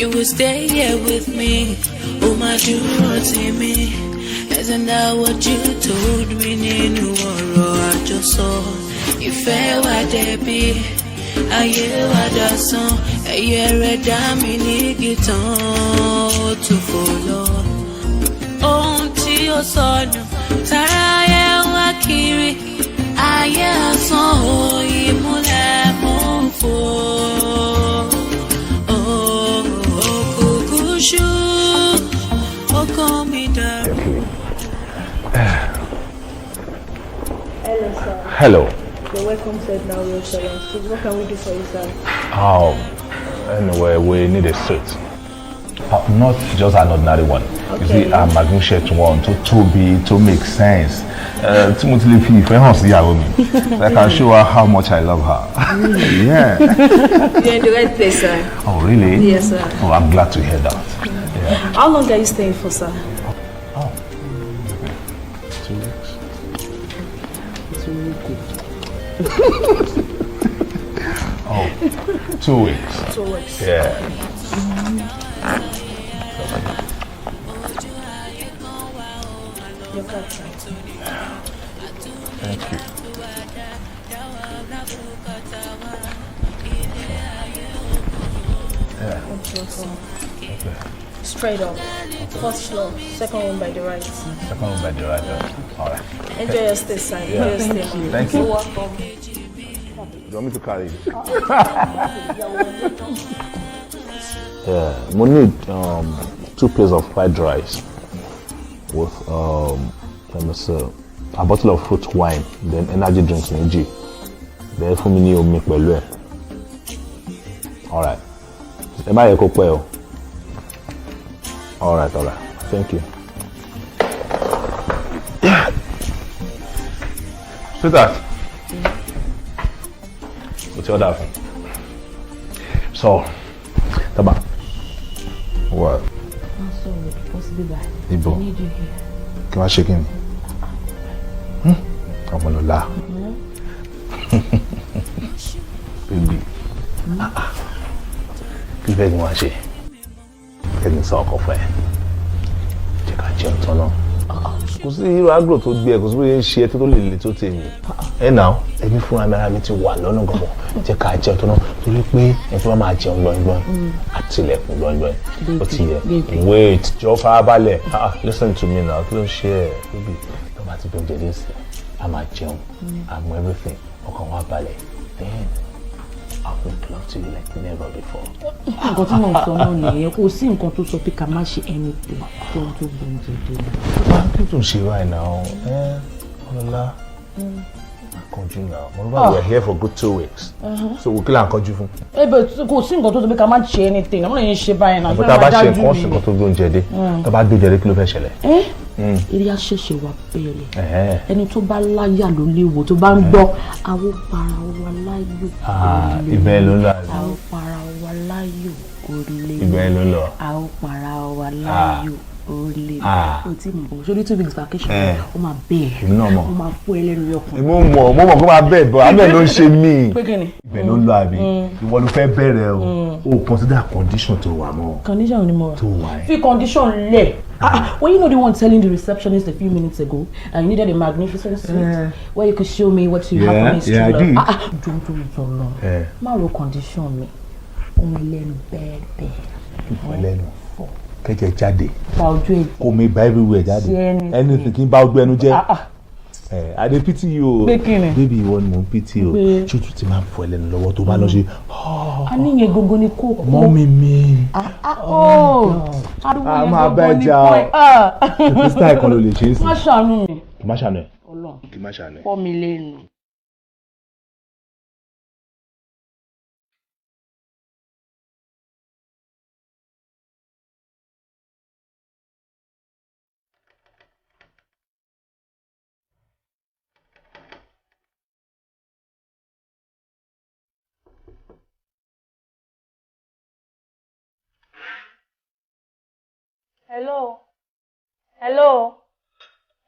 you will stay here with me. Oh my, do not see me. Isn't that what you told me? Nínú ọ̀rọ̀ àjọsọ, ìfẹ́ wa dẹ̀bi, ayé wa dasán, ẹyẹ rẹ̀ dá mi ní gìtàn, ó tún fò lọ. Ohun tí ó sọnù, tara ayé wá kiri, ayé asán ò ìmúlẹ̀ mọ́ fò. Òkùnkùn ṣú, ọkàn mi dàrú. Hello, sir. Hello. You're welcome to now restaurant. Please, what can we do for you, sir? Anyway, we need a suit. Not just an ordinary one. Okay. You see, a magnificent one to make sense. Timothy, if you I can show her how much I love her. Yeah. You're in the right place, sir. Oh, really? Yes, sir. Oh, I'm glad to hear that. Yeah. How long are you staying for, sir? 2 weeks. Oh, 2 weeks. 2 weeks. Yeah. Your card, sir. Thank you. Yeah. Okay. Straight up. First floor. Second one by the right. Second one by the right. All right. Enjoy your stay, sir. Yeah. Enjoy your stay. Thank you. You're welcome. Do you want me to carry it? Yeah, we need 2 plates of fried rice with let me say, a bottle of fruit wine, then energy drinks méjì. Then for me ní omi pẹ̀lú ẹ̀. All right. Ẹ má yẹ kó pẹ́ o. All right. Thank you. Yeah. Sweetheart. What's your order? So, Taba. What? I'm sorry, possibly bad. Ibo. I need you here. Can I shake him? I'm on la. Baby. Kí ló fẹ́ kí wọ́n ṣe? Kẹ́ni sọ ọkọ fún ẹ. Jẹ́ ká jẹun tán náà. Kò sí irú agro tó gbé ẹ, kò sí bóyá ń ṣe ẹ tó lè le tó tèmi. Ẹ nà ó, ẹbí fúnra mi ara mi ti wà lọ́nà gbọ̀ngàn. Jẹ́ ká jẹun tán náà torí pé ẹ tí wọ́n máa jẹun gbọ̀ngbọ̀n àtìlẹ̀kùn gbọ̀ngbọ̀n. Ó ti yẹ. Wait, jọ farabalẹ̀. Listen to me now, kí ló ń ṣe ẹ? Baby, tó bá ti gbọ́njẹ dé sí, a máa jẹun, a mọ everything, ọkàn wa balẹ̀. Then I will love to you like never before. Nǹkan tí mo sọ náà nìyẹn, kò sí nǹkan tó sọ pé ká má ṣe anything tó ń tó gbòǹjẹ dé. Kí ló ń ṣe right now? Ọlọ́lá, àkànjú now. Moreover, we are here for good 2 weeks. So we kill àkànjú fún. But kò sí nǹkan tó sọ pé ká má ṣe anything, àwọn èèyàn ṣe báyìí náà. But tá a bá ṣe nǹkan sí nǹkan tó gbóúnjẹ dé, tá a bá gbóúnjẹ dé kí ló fẹ́ ṣẹlẹ̀? Eré àṣẹ̀ṣẹ̀ wa bẹ̀rẹ̀. Ẹni tó bá láyà ló léwo tó bá ń gbọ́ àwọn para wa láyò. Ibẹ̀ ló lọ. Àwọn para wa láyò kò lè. Ibẹ̀ ló lọ. Àwọn para wa láyò ó lè. O ti mọ̀ sórí 2 weeks vacation ó máa bẹ́ẹ̀. Èmi náà mọ̀. Ó máa fún ẹlẹ́nu yọkùn. Mo mọ̀ kó máa bẹ́ẹ̀ bọ̀ abẹ́ ló ń ṣe mí. Pé kí ni? Ibẹ̀ ló lọ àbí. Ìwọ ló fẹ́ bẹ̀rẹ̀ o consider condition tó wà mọ́. Condition ni mo wà. Tó wà ẹ́. Fi condition lẹ̀. Well, you know the one telling the receptionist a few minutes ago, you needed a magnificent suit where you could show me what you have on his I did. Don't do it so long. Maro condition me. Only learn bad. Lẹ́nu. Kẹ́jẹ jáde. Báwojú ẹ̀. Kò mi bá everywhere jáde. Anything kí n bá ojú ẹnu jẹ́. I dey pity you o. Pé kí ni? Baby ìwọ ni mò ń pity o. Ṣé o tún ti máa ń fọ ẹlẹ́nu lọ́wọ́ tó bá lọ ṣe. A ní yẹn gógó ni kókó. Mọ́mí mi. Ariwo yẹn máa gógó bẹ́ ni jà o. kókó. Krista ẹ̀kan ló lè ṣe é sí. Má ṣàánú mi. Kì má ṣàánú ẹ̀. Ọlọ́run. Kì má ṣàánú ẹ̀. Fọ́ mi lẹ́nu. Hello? Hello?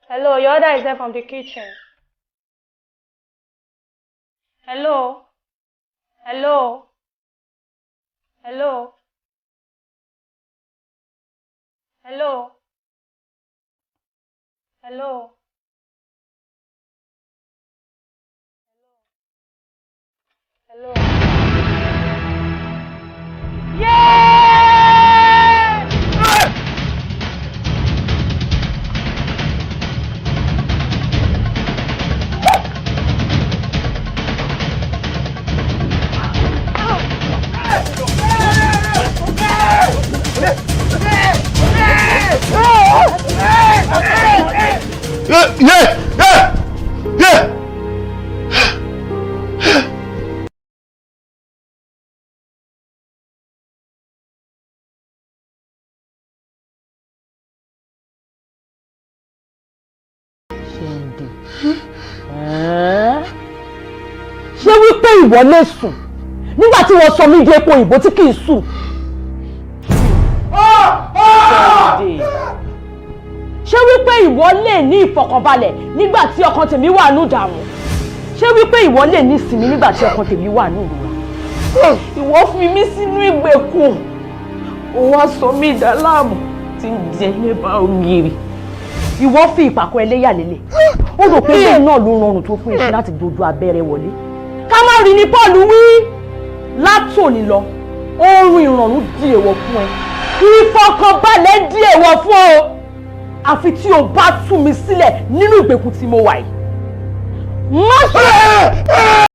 Hello, your order is there from the kitchen. Hello? Hello? Hello? Hello. Hello. Hello. Ṣé wípé ìwọ lè sùn nígbà tí wọ́n sọ mí di epo òyìnbó tí kì í sùn? Ṣé wípé ìwọ lè ní ìfọ̀kànbalẹ̀ nígbà tí ọkàn tèmi wà nù dààmú? Ṣé wípé ìwọ lè ní ìsinmi nígbà tí ọkàn tèmi wà nù ìrora? Ìwọ fi mí sínú ìgbèkùn, ó wá sọ mí ìdáláàmú tí ń jẹ lẹ́bàá ògiri. Ìwọ fi ìpàkọ́ ẹlẹ́yà lélẹ̀, ó rò pé bẹ́ẹ̀ náà ló rọrùn tó fún iṣẹ́ láti dojú abẹ́rẹ́ wọlé. Ká má rí ni Paul wí látòní lọ, oorun ìrọ̀rùn di èèwọ̀ fún ẹ, ìfọ̀kànbalẹ̀ di èèwọ̀ fún ọ, àfi tí o bá tú mi sílẹ̀ nínú ìgbèkùn tí mo wà yìí. Má ṣe.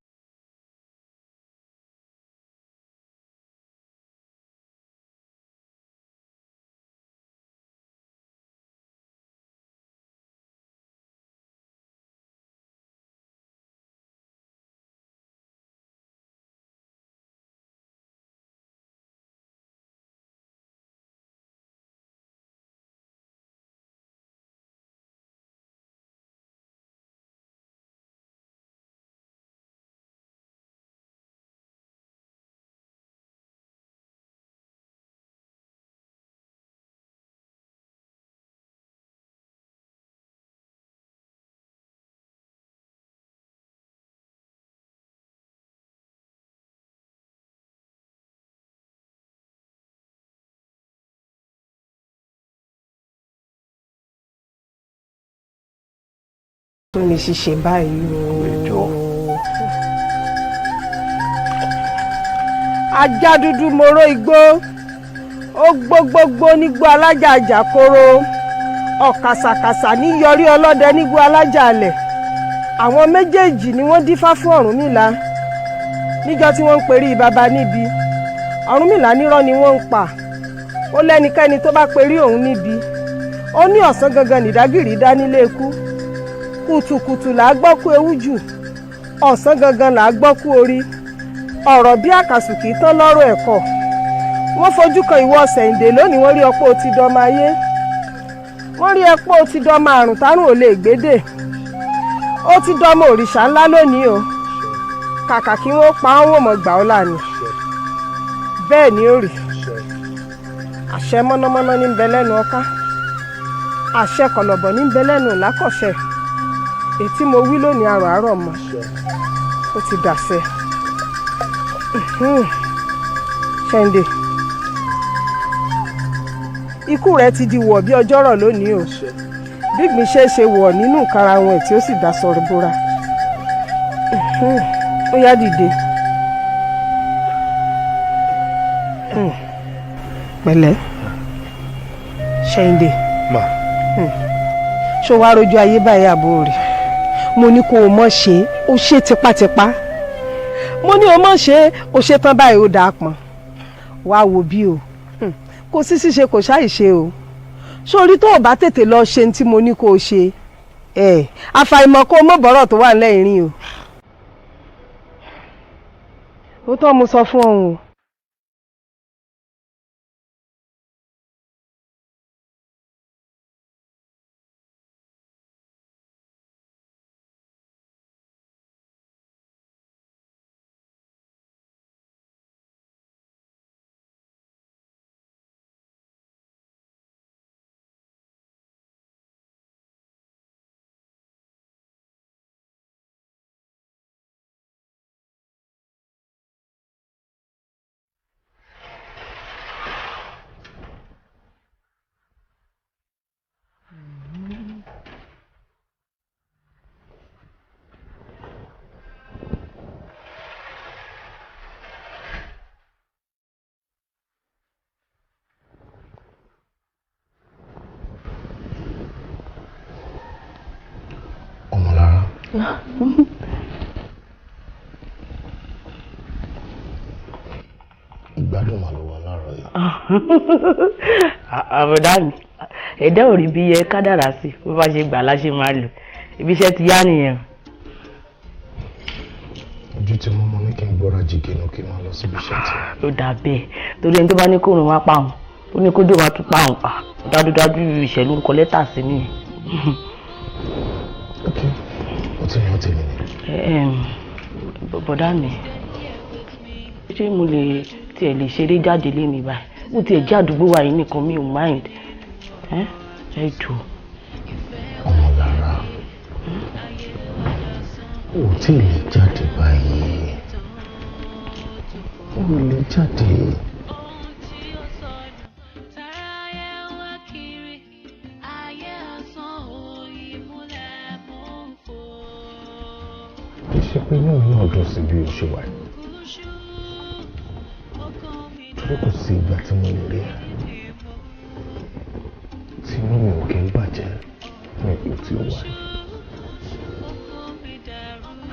tó ní ṣíṣe báyìí o. ajá dúdú moró igbó ó gbógbógbó nígbó alájà àjàkóró ọ̀kàsàkàsà ní yọrí ọlọ́dẹ nígbó alájà alẹ̀. àwọn méjèèjì ni wọ́n dífá fún Ọ̀rúnmìlà níjọ́ tí wọ́n ń perí baba níbi. Ọ̀rúnmìlà nírọ́ ni wọ́n ń pa, ó lẹ́nikẹ́ni tó bá perí òun níbi. ó ní ọ̀sán gangan nìdágìrì dá nílé ikú, kùtùkùtù là á gbọ́ kú ewu jù, ọ̀sán gangan là á gbọ́ kú orí. ọ̀rọ̀ bí àkàsùkì tán lọ́rọ̀ ẹ̀kọ́. wọ́n fojú kan ìwọ Ṣẹ̀ǹdé lónìí, wọ́n rí ọpọ́ ti dọ́mọ ayé, wọ́n rí ọpọ́ ti dọ́mọ àrùn tárùn ò lè gbédè. ó ti dọ́mọ òrìṣà ńlá lónìí o, kàkà kí wọ́n pa wọ́n mọ̀ gbà ọ́ lànà. bẹ́ẹ̀ ni ó rí. àṣẹ mọ́nàmọ́ná ní ń bẹ lẹ́nu ọká, àṣẹ kọ̀lọ̀bọ̀ ní ń bẹ lẹ́nu làkọ̀ṣẹ́. ètí mo wí lónìí àrò àárọ̀ mọ́ ó ti dàṣẹ. Ṣẹ̀ǹdé, ikú rẹ ti di wọ̀ bí ọjọ́rọ̀ lónìí o. bí gbìn ṣe wọ̀ nínú ìkara wọn tí ó sì dá sọ̀rọ̀ bóra. ó yá dìde. pẹ̀lẹ́ Ṣẹ̀ǹdé, ṣó wá rojú ayé báyìí àbò rẹ̀. mo ní kó o mọ̀ ṣe ó ṣe tipátipá, mo ní o mọ̀ ṣe ó ṣe tán báyìí ó dáa pọ̀n. wá wo bí o, kò sí ṣíṣe kò ṣáì ṣe o. sórí tó o bá tètè lọ ṣe ní tí mo ní kó o ṣe àfàìmọ̀ kó o mọ̀ bọ́rọ̀ tó wà nílẹ̀ ìrìn o. ó tọ́ mo sọ fún ọ o. Ìgbádùn mà ló wà láàárọ̀ yìí. Àbọ̀dá mi, ẹ̀dá ò rí bí yẹ kádàrá sí bó bá ṣe gbà láṣẹ máa lò. Ibi iṣẹ́ ti yá nìyẹn. Ojú tí mo mọ ní kí n gbọ́ra jìgìnà kí n máa lọ síbi iṣẹ́ tí. Ó dà bẹ́ẹ̀ torí ẹni tó bá ní kó òun wá pa òun ó ní kójú wa tún pa òun pa dájúdájú ìṣẹ̀lú ń kọ lẹ́tà sí nìyẹn. Ok, ó ti rántí mi ni. Bọ̀dá mi ṣé mo lè tiẹ̀ lè ṣeré jáde lé mi báyìí ó tiẹ̀ jẹ́ àdúgbò wa yìí nìkan mi ò mind ẹ jù. Ọmọ lára ò tí ì lè jáde báyìí ó lè jáde. Ṣé pé inú mi náà dùn sí bí o ṣe wà yìí? Torí kò sí ìgbà tí mo lè rí ẹ tí inú mi ò kí ń bàjẹ́ ní ipò tí ó wà yìí.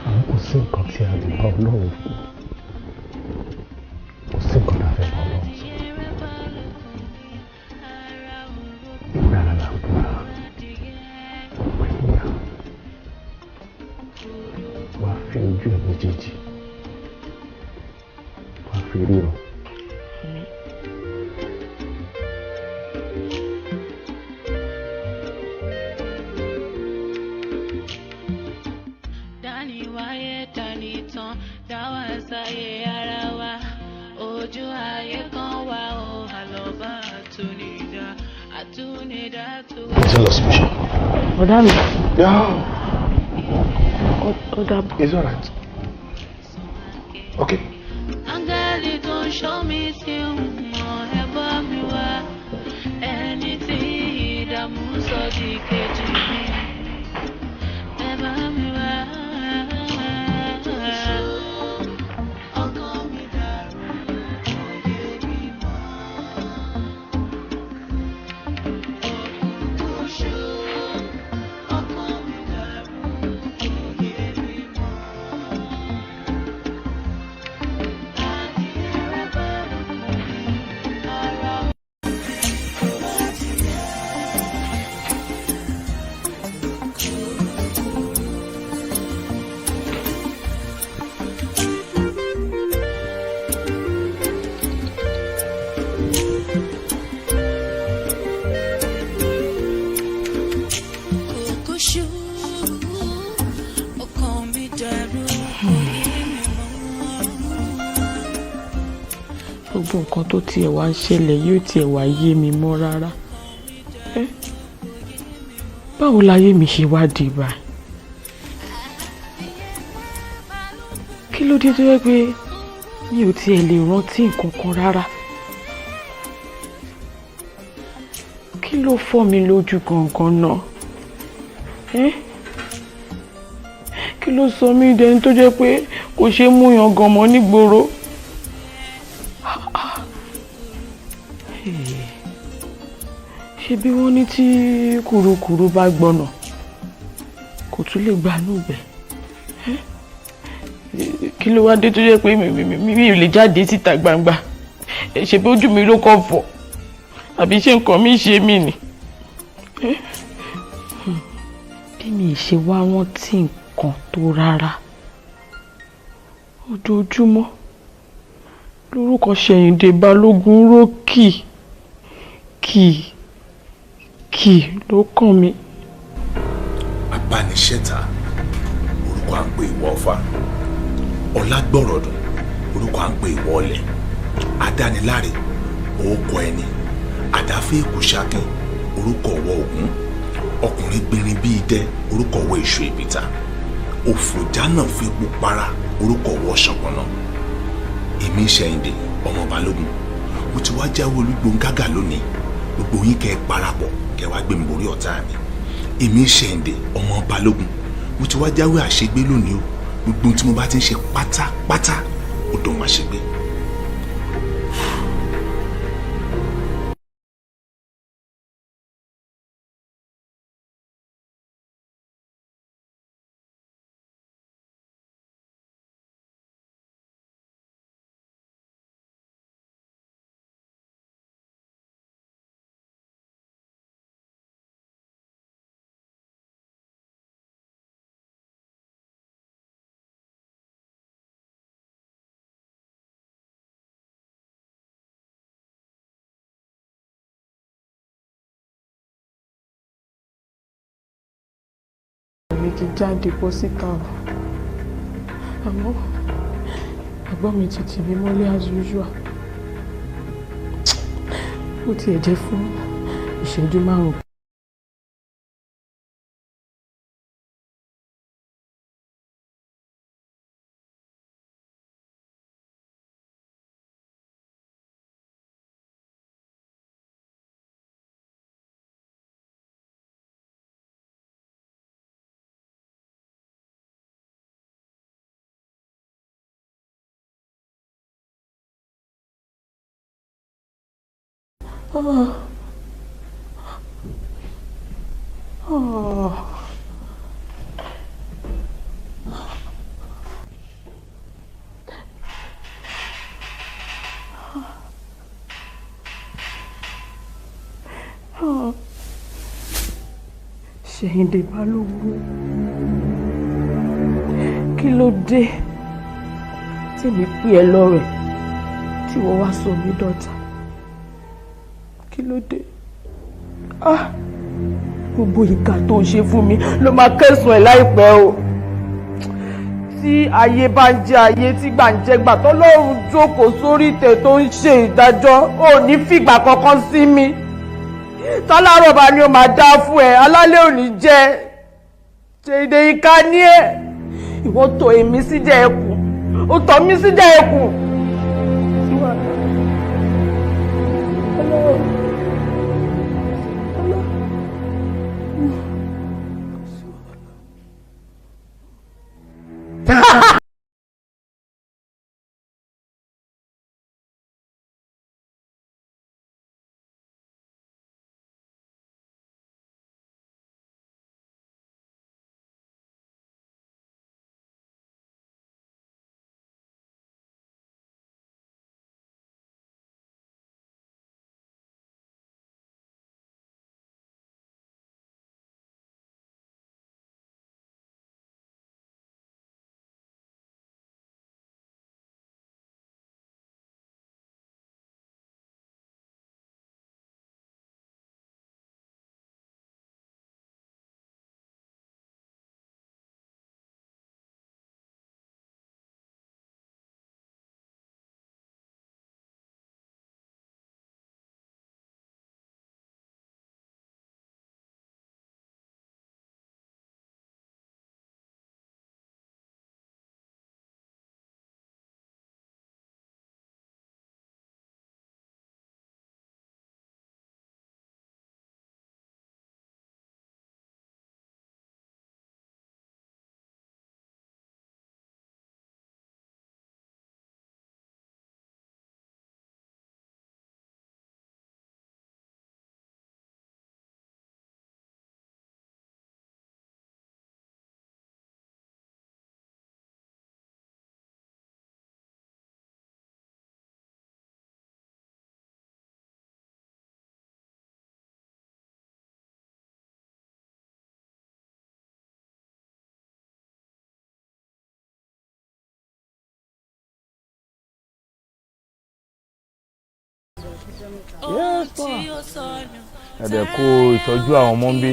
Àmọ́ kò sí nǹkan tí a lè bá Ọlọ́run fún. Kò sí nǹkan tí a fẹ́ bá Ọlọ́run sọ. Ìgbára là ń gbára. Ìyá wàá fi ojú ẹ̀ méjèèjì wàá fi ríran. Bọ̀dá mi. Yeah. Ó dàbọ̀. It's all right. Okay. Angeli don't show me till more ever me wa anything that moves so the kejì mi ever me wa. Gbogbo nǹkan tó tiẹ̀ wá ń ṣẹlẹ̀ yóò tiẹ̀ wá yé mi mọ́ rárá. Báwo láyé mi ṣe wá di báyìí? Kí ló dé tó yẹ pé mi ò tiẹ̀ lè rántí nǹkan kan rárá? Kí ló fọ́ mi lójú gangan náà? Kí ló sọ mí dẹni tó jẹ́ pé kò ṣe é mú yan gan mọ́ nígboro? Ṣé bí wọ́n ní tí kurukuru bá gbọ́nà kò tún lè gbà núbẹ̀? Kí ló wá dé tó jẹ́ pé mi ò lè jáde síta gbangba? Ṣé bí ojú mi ló kọ́ fọ́ àbí ṣé nǹkan mi ṣe mí ni? Bí mi ṣe wá rántí nǹkan tó rárá ojoojúmọ́ lórúkọ Ṣẹ̀yìndé Balógun ró kì ló kàn mí. Abániṣẹ́ta orúkọ à ń pè ìwọ ọ̀fà, Ọlágbọ̀rọ̀dùn orúkọ à ń pè ìwọ ọ̀lẹ̀, Adániláre orúkọ ẹni, Àdáfẹ́ Èkúṣákín orúkọ ọwọ́ Ògún, ọkùnrin gbìnrin bíi idẹ orúkọ ọwọ́ Èṣù Ìbìtà, òfòjánà fipò para orúkọ ọwọ́ Ṣọ̀pọ̀nná. Èmi Ṣẹ̀yìndé ọmọ Balógun mo ti wá jáwé olúgbòǹgágà lónìí, gbogbo yín kẹ́ ẹ parapọ̀ kẹ́ wá gbé mi borí ọ̀tá mi. Èmi Ṣẹ̀yìndé ọmọ Balógun mo ti wá jáwé àṣegbé lónìí o, gbogbo tí mo bá ti ń ṣe pátápátá ó dùn máa ṣègbé. ní kí n jáde bọ́ síta o. Àmọ́ àgbọ́n mi ti tì mí mọ́lé as usual. Ó tiẹ̀ jẹ́ fún ìṣẹ́jú 5. Ṣèyíndé Balógun, kí ló dé tí mi pè ẹ́ lọ́rẹ̀ tí wọ́n wá sọ mí dọ̀tá? Kí ló dé? Gbogbo ìkà tó ń ṣe fún mi ló máa kẹ́sùn ẹ̀ láìpẹ́ o. Tí ayé bá ń jẹ ayé, tí gbà ń jẹ gbà, tọ́lọ́run jókòó sórí ìtẹ́ tó ń ṣe ìdájọ́, ò ní fìgbà kankan sí mi. Tọ́lárọ̀ bá ní o máa dá fún ẹ, alálẹ̀ ò ní jẹ́. Ṣèyíndé ìkà ní ẹ. Ìwọ tọ̀ èmi síjà ẹkùn, ó tọ̀ mí síjà ẹkùn. Ẹ̀dẹ̀ kó ìtọ́jú àwọn ọmọ ń bí.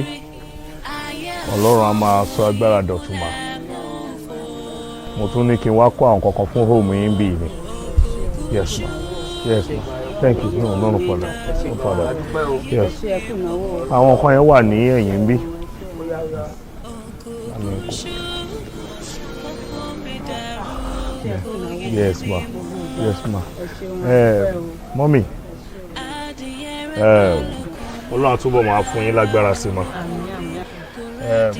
Ọlọ́run á máa sọ agbára dọ̀tun mà. Mo tún ní kí n wá kó àwọn kankan fún home yín bí mi. Yes ma. Yes ma. Thank you. No problem. No problem. Yes. Àwọn nǹkan yẹn wà ní ẹ̀yìn bí. Yes ma. Yes ma. Mommy. Ọlọ́run àtúbọ̀ máa fún yín lágbára sí ma.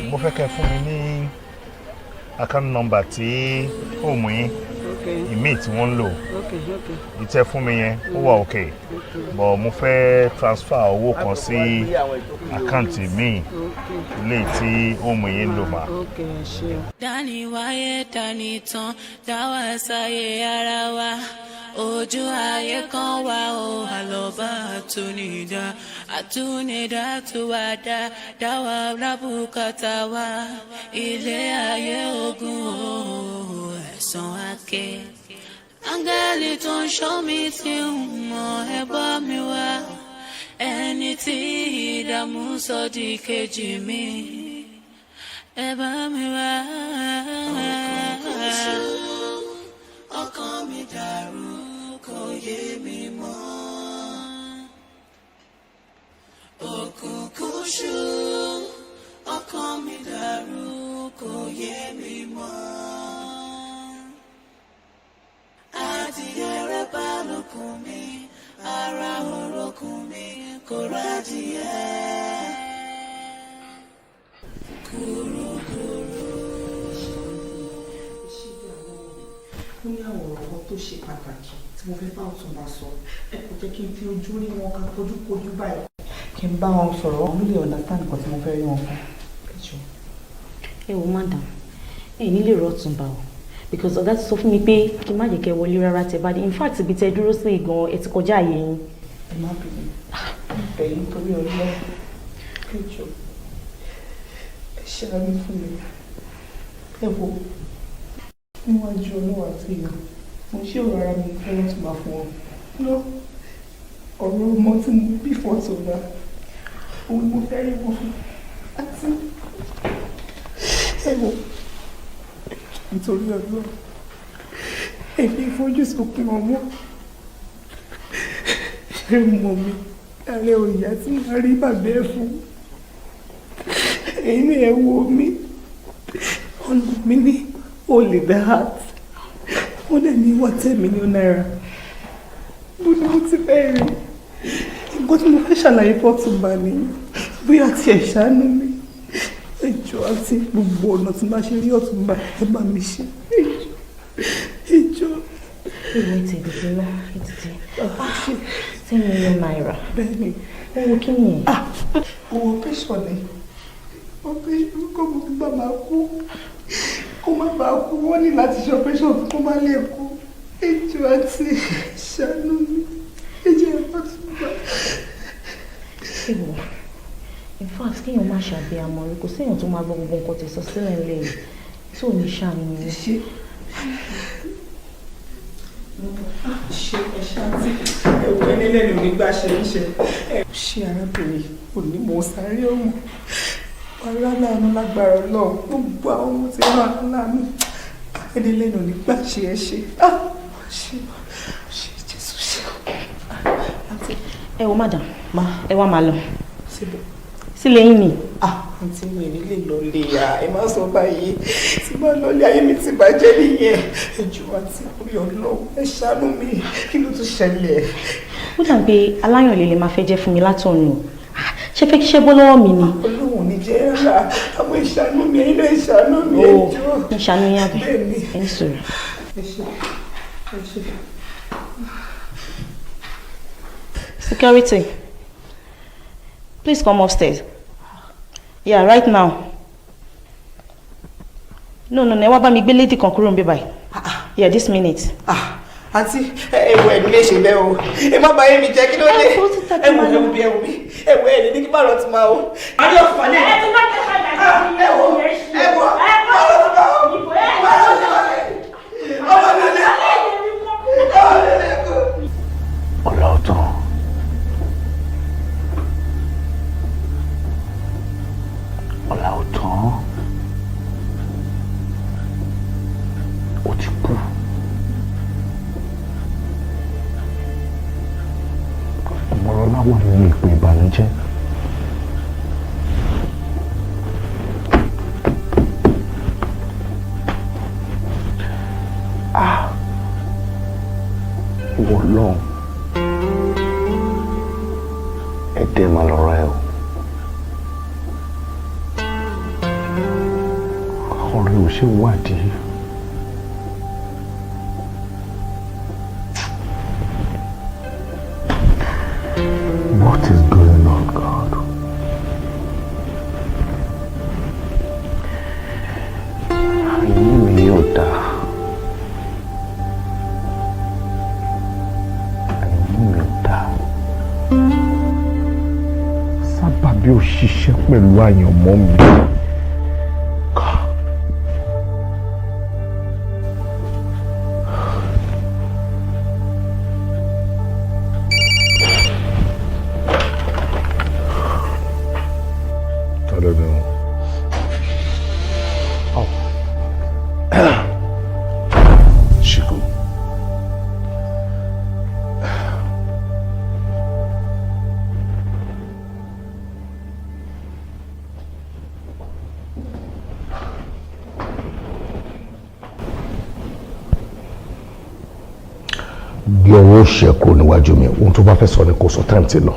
Mo fẹ́ kẹ́ fún mi ní account number tí home yín ìmí tí wọ́n ń lò. Ìtẹ́ fún mi yẹn ó wà okay, but mo fẹ́ transfer owó kan sí àkáǹtì mi ilé tí home yín ń lò mà. Dání wáyé dání tán dáwà sáyé ara wa. Ojú ayé kan wá o àlọ́bá àtúnidá tó wá dáwà lábùkátà wá. Ilé ayé ogun o ẹ̀san àké. Áńgẹ́lì tó ń ṣọ́ mi ti ń mọ ẹ bá mi wá. Ẹni tí ìdààmú sọ di kejì mi. ẹ bá mi wá. Ọkàn mi dàrú kò yé mi mọ́. Òkùnkùn ṣú, ọkàn mi dàrú kò yé mi mọ́. Adìyẹ rẹ̀ bá lókun mi, ara orókùn mi kò rádìyẹ. Kurukuru. Ó ní àwọn ọ̀rọ̀ kan tó ṣe pàtàkì tí mo fẹ́ bá Ọ̀túnba sọ. Ẹ kò jẹ́ kí n fi ojú rí wọn ká kojúkojú báyìí. Kí n bá wọn sọ̀rọ̀ wọn lè understand nǹkan tí mo fẹ́ rí wọn fún. Ẹ wo madam, ẹ nílé rọ Ọ̀túnba o because ọ̀gá ti sọ fún mi pé kí n má jẹ́ kẹ́ wọlé rárá tẹ́ bá dé. In fact ibi tẹ́ dúró sí gan ẹ ti kọjá àyè yín. Ẹ má bínú. Ẹ̀yin torí ọlọ́run. Ẹ jọ. Ẹ ṣàánú fún mi. Ẹ wo níwájú ọlọ́wà àti ìyá mo ṣé ọ̀rọ̀ ara mi fẹ́ wọ́n tún máa fún wọn lọ ọ̀rọ̀ ọmọ tí mo bí fọ́tòlá òun mo fẹ́ rí wọn fún àti ẹ̀wọ̀ nítorí ọlọ́run èmi ìfojú sókun ọmọ ṣe mọ̀ mi ààrẹ òyà tí mo rí bàbá ẹ̀ fún èyí ni ẹ̀ wò mí ọ̀nà mi ní only the heart. Wọ́n dẹ̀ ní wọ́n 10 million naira. Mo ní mo ti fẹ́ rí. Nǹkan tí mo fẹ́ ṣàlàyé fọ́túnba ni bóyá tí ẹ̀ ṣàánú mi. Ẹjọ́ àti gbogbo ọ̀nà tí máa ṣe rí Ọ̀túnba ẹ bá mi ṣe. Ẹjọ́. Ìwé ti dìde náà, ìdìde. 10 million naira. Bẹ́ẹ̀ni. Owó kí ni ẹ̀? Owó pẹ́ṣọ̀ ni. Ọ̀pẹ́ kọ́ mo fi bá máa kú. Kó má bàa kú wọ́n ní láti ṣe operation kó má lè kú. Ẹjọ́ àti ṣàánú mi. Ẹjọ́ ẹ̀fọ́ tún bá. Ìwọ, in fact kéèyàn má ṣàbíamọ rí kò séèyàn tó máa gbọ́ gbogbo nǹkan tẹ̀sán sílẹ̀ ńlẹ̀ yìí tí ò ní ṣàánú mi. Ṣé ẹ̀ṣẹ̀ àti ẹ̀wọ̀ ẹni lẹ́nu nígbà ṣe ń ṣe. Ṣé arábìnrin kò ní mọ̀ sáré ọmọ? Ọ̀rọ̀ aláàánú lágbára lọ gbogbo àwọn ohun tí wọ́n aláàánú ẹni lẹ́nu nígbà ṣe ẹ ṣe. Ṣé Jésù ṣe. Ẹ wo madam, ẹ wá máa lọ. Sílé yín ni. Àǹtí mi nílé lọ lè yà ẹ má sọ báyìí tí bá lọ lé ayé mi ti bàjẹ́ nìyẹn. Ẹjọ́ àti orí ọlọ́run ẹ ṣàánú mi kí ló tún ṣẹlẹ̀. Ó dà pé aláyàn lè máa fẹ́ jẹ́ fún mi látọ̀nù. Ṣé fẹ́ kíṣẹ́ bọ́ lọ́wọ́ mi ni? Ọlọ́run ní jẹ́ rárá àwọn ìṣàánú mi ẹ̀yin náà ìṣàánú mi ẹjọ́. Ìṣàánú yín àbí? Bẹ́ẹ̀ni. Ẹ ń sọ̀rọ̀. Ẹ ṣé. Security, please come upstairs. Yeah, right now. No, ẹ wá bá mi gbé lady kan kúrò níbí báyìí. Yeah, this minute. Àǹtí ẹ̀wọ̀ ẹ̀ nílé ṣe bẹ́ẹ̀ o ẹ má bàa yé mi jẹ́ kí ló dé ẹ̀wọ̀ bí ẹ̀wọ̀ ẹ̀ ní kí bá lọ ti máa o. Adé ọ̀fà lè. Ẹ̀wọ̀ ọ̀rọ̀ ti máa o. Ọlọ́tàn. Ọlọ́tàn. Ó ti kú. Ọmọlọ́lá wà nínú ipò ìbànújẹ́. Ìwọ lọ́hùn. Ẹ̀dẹ̀ máa lọ́ra ẹ̀ o. Ọ̀rẹ́ ò ṣe wádìí. What is going on, God? Àìní mi yóò dáa. Àìní mi ò dáa. Sábàbí ò ṣiṣẹ́ pẹ̀lú àyànmọ́ mi. Ọlọ́run ó ṣe kúrò níwájú mi ohun tó bá fẹ́ sọ ni kò sọ time ti lọ.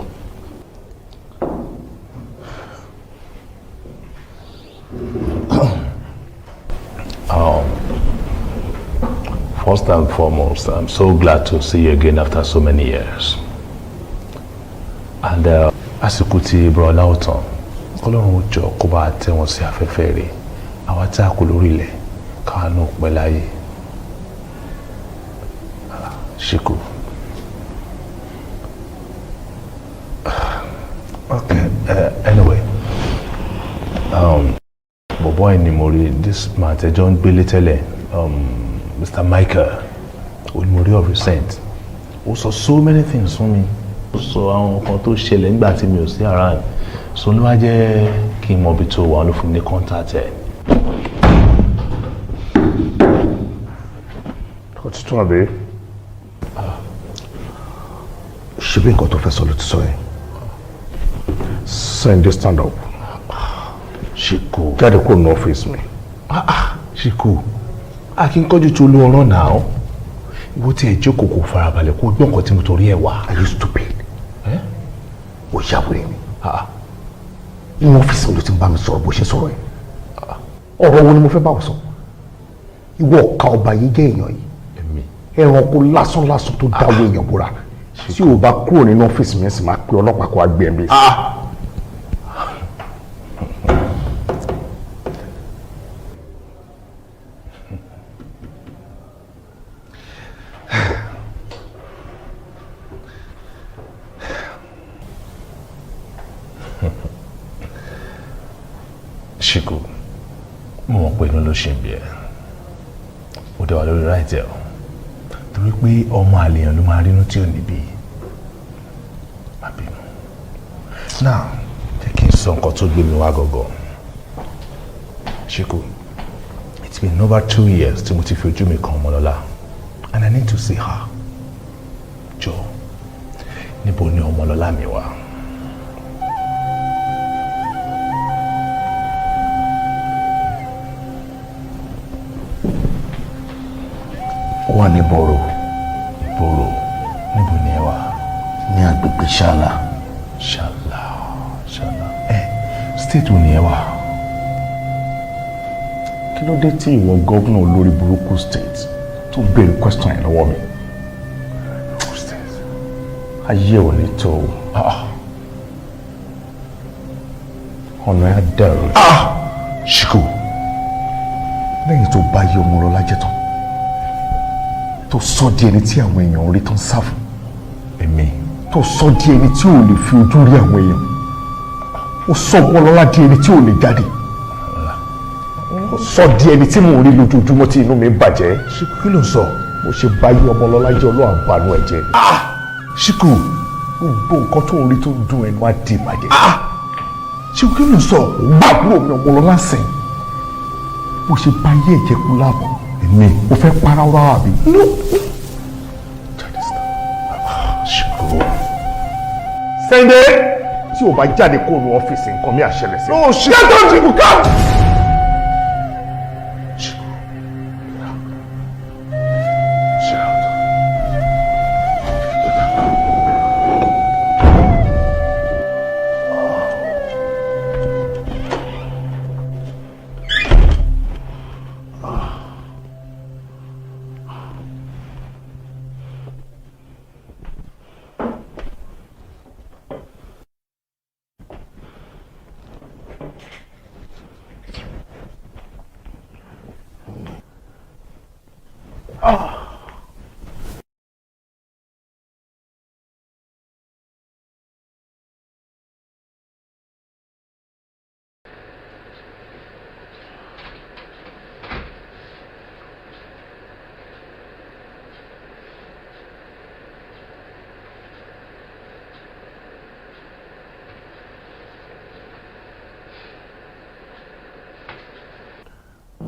First and foremost, I'm so glad to see you again after so many years. And àsìkò tí bro Láòtán, Ọlọ́run ó jọ kó bá tẹ́ wọn sí afẹ́fẹ́ rẹ̀, àwa tí a kò lórí ilẹ̀, káwa náà pẹ́ láyé. Siku. Okay, anyway, boy ni mo rí this man tẹ́jọ́ ń gbélé tẹ́lẹ̀, Mr. Michael, Olumori of recent. Ó sọ so many things fún mi. Ó sọ àwọn nǹkan tó ṣẹlẹ̀ nígbà tí mi ò sí around. So ló wá jẹ́ kí n mọ ibi tó wà ló fún mi ní contact ẹ̀. Ó ti tún àbí? Ṣé bí nǹkan tó fẹ́ sọ ló ti sọ yẹn? Sunday stand up. Siku. Jáde kúrò ní ọ́fíìsì mi. Siku. A kì í kọjú tó olú ọ̀rọ̀ náà. Ìwọ tí ẹ jókòó kò farabalẹ̀ kó gbọ́ nǹkan tí mo torí ẹ̀ wá. Are you stupid? Ó yàwé mi. Ní ọ́fíìsì mi ló ti ń bá mi sọ̀rọ̀ bó ṣe sọ̀rọ̀ yẹn. Ọ̀rọ̀ wo ni mo fẹ́ bá ọ sọ? Ìwọ ọ̀ka ọba yìí jẹ́ èèyàn yìí. Ẹranko lásán lásán tó dáwọ́ èèyàn búra. Tí o bá kúrò nínú ọ́fíìsì mi ẹ̀ sì máa pe ọlọ́pàá kó wá gbé ẹ̀ bí. Siku, mo mọ̀ pé inú ló ṣe ń bí ẹ. Ó dẹ̀ wà lórí right ẹ̀ o. Torí pé ọmọ àlèyàn ló máa rínú tí ò ní bí. Má bínú. Now, jẹ́ kí n sọ nǹkan tó gbé mi wá gọ̀gọ̀. Siku, it's been over 2 years tí mo ti fi ojú mi kan Ọmọlọ́lá. And I need to see her. Jọ, níbo ni Ọmọlọ́lá mi wà? Wà ní Boro. Boro. Níbo ni ẹ wà? Ní agbègbè Ṣàlà. Ṣàlà. State wo ni ẹ wà? Kí ló dé tí ìwọ gọ́vnà olórí burúkú state tó béèrè question yẹn lọ́wọ́ mi? Ayé ò ní tó o. Ọ̀nà ẹ̀ dẹ̀rù. Siku. Lẹ́yìn tó bá yí Ọmọlọ́lá jẹ́ tán. Tó sọ di ẹni tí àwọn èèyàn rí tán sáfù. Èmi. Tó sọ di ẹni tí ò lè fi ojú rí àwọn èèyàn. Ó sọ Ọmọlọ́lá di ẹni tí ò lè jáde. Ó sọ di ẹni tí mò ń rí lójoojúmọ́ tí inú mi bàjẹ́. Siku kí ló ń sọ? Mo ṣe bá yí Ọmọlọ́lá jẹ́ Ọlọ́run àbánú ẹ̀ jẹ́. Siku gbogbo nǹkan tó ń rí tó ń dùn ẹnu á di ìbàjẹ́. Siku kí ló ń sọ? Gbàgbọ́ mi Ọmọlọ́lá sìn. Mo ṣe bá yí ẹ̀jẹ̀ kú láàbọ̀. Èmi ò fẹ́ para ọ̀rọ̀ àbí. No. Siku. Sunday tí o bá jáde kó nu ọ́fíìsì nǹkan mi àṣẹlẹ̀ sí. No shit. Get down Siku come.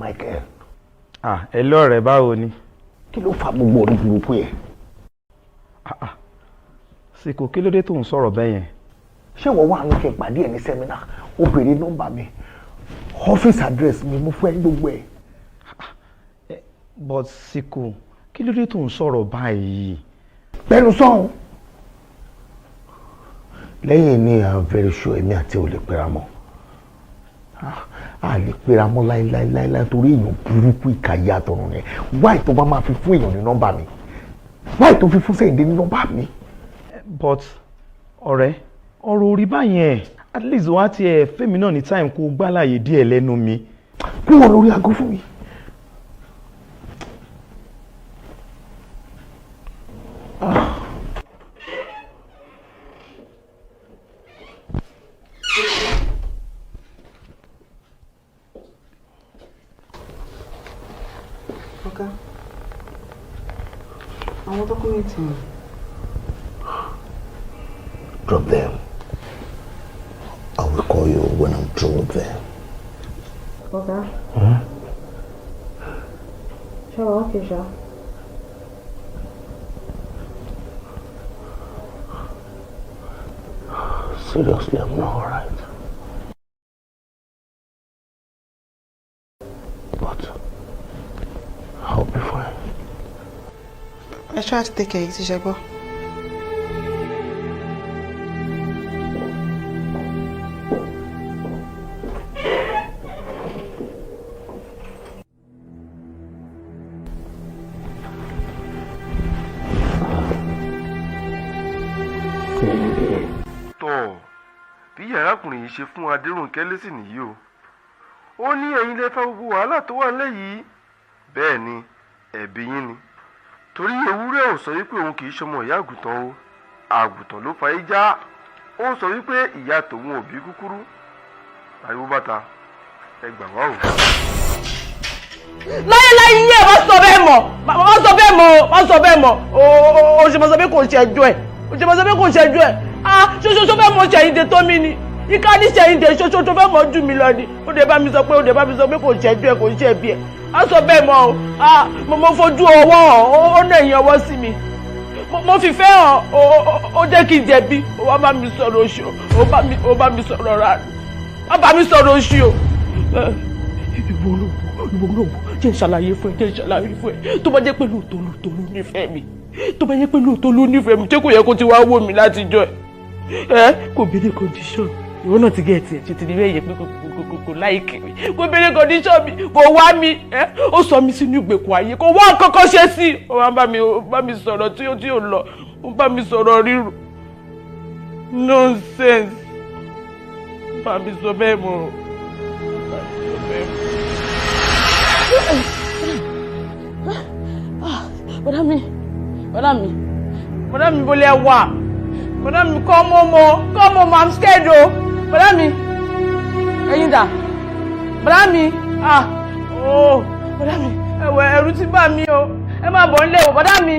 Michael. Ẹ lọ́rẹ̀ báwo ni? Kí ló fa gbogbo orí burúkú yẹn? Siku kí ló dé tó ń sọ̀rọ̀ bẹ́ẹ̀ yẹn? Ṣé wọ́n wà ní kí n pàdé ẹ̀ ní sẹ́mínà? Ó béèrè nọ́mbà mi, ọ́fíìsì àdírẹ́sì mi, mo fún ẹ gbogbo ẹ̀. But Siku kí ló dé tó ń sọ̀rọ̀ báyìí? Bẹ́ẹ̀ni sọ́hun. Lẹ́yìn ní I'm very sure èmi àti ò lè pera mọ́. A lè pera mọ́ láíláíláíláí torí èèyàn burúkú ìkàyé àtọ̀run ni. Why tó bá máa fi fún èèyàn ní nọ́mbà mi? Why tó fi fún Sẹ́yìndé ní nọ́mbà mi? But ọ̀rẹ́ ọ̀rọ̀ orí báyẹn at least wá tiẹ̀ fẹ́mi náà ní time kó gbálàyé díẹ̀ lẹ́nu mi. Kúrò lórí aago fún mi. Okay. Àwọn dọ́kúmẹ́ntì mi. Drop them. I will call you when I'm through with them. Okay. Sure, okay, sure. Seriously, I'm not alright. But I'll be fine. I try to take it easy, Shagbo. bí arákùnrin yìí ṣe fún Adéròǹkẹ́ lésì nìyí o ó ní ẹ̀yin lè fa gbogbo wàhálà tó wà nílẹ̀ yìí bẹ́ẹ̀ ni ẹ̀bi yín ni torí ewúrẹ́ ò sọ wípé òun kì í ṣọmọ ìyá àgùntàn o àgùntàn ló fa ìjà ó sọ wípé ìyá tòun ò bí kúkúrú ariwo bàtà ẹ gbà wá o. láyéláyé yín ẹ má sọ bẹ́ẹ̀ mọ́ má sọ bẹ́ẹ̀ mọ́ má sọ bẹ́ẹ̀ mọ́ o ṣe mọ́ sọ pé kò ṣe ẹjọ́ ẹ̀ o ṣe mọ́ sọ pé kò ṣe ẹjọ́ ẹ̀ ṣoṣo fẹ́ mọ ṣẹ̀yìndé tó mi ni ìka ní ṣẹ̀yìndé ṣoṣo fẹ́ mọ jù mí lọ ni ó dé bá mi sọ pé kò ṣe ẹjọ́ ẹ̀ kò ṣe ẹbí ẹ̀ má sọ bẹ́ẹ̀ mọ́ o mo fojú ọwọ́ hàn ó nà ẹ̀yìn ọwọ́ sí mi mo fi fẹ́ hàn ó jẹ́ kí n jẹ̀bi ó wá bá mi sọ̀rọ̀ oṣù ó bá mi sọ̀rọ̀ rà ó bá mi sọ̀rọ̀ oṣù o. ìwọ olóògbé jẹ́ ìṣàlàyé fún ẹ tó bá jẹ́ pé lóòótọ́ ló nífẹ̀ẹ́ mi tó bá jẹ́ pé lóòótọ́ ló nífẹ̀ẹ́ mi ṣé kò yẹ kó ti wá wò mí látijọ́ ẹ kò béèrè condition ìwọ náà ti gẹ̀ẹ́tì ẹ̀ ṣe ti ní bẹ́ẹ̀ yẹ pé kò láìkì mi kò béèrè condition mi kò wá mi ó sọ mi sínú ìgbèkùn ayé kò wá kọ́kọ́ ṣe sí i ó máa bá mi sọ̀rọ̀ tí ó lọ ó bá mi sọ̀rọ̀ rírù nonsense bá mi sọ bẹ́ẹ̀ mọ́ bá mi sọ bẹ́ẹ̀ mọ́. Bọ́dá mi bó lẹ wà bọ́dá mi come home I'm scared o bọ́dá mi ẹ̀yin dà bọ́dá mi bọ́dá mi ẹ̀wẹ̀ ẹ̀rù ti bà mí o ẹ má bọ̀ nílé o bọ́dá mi.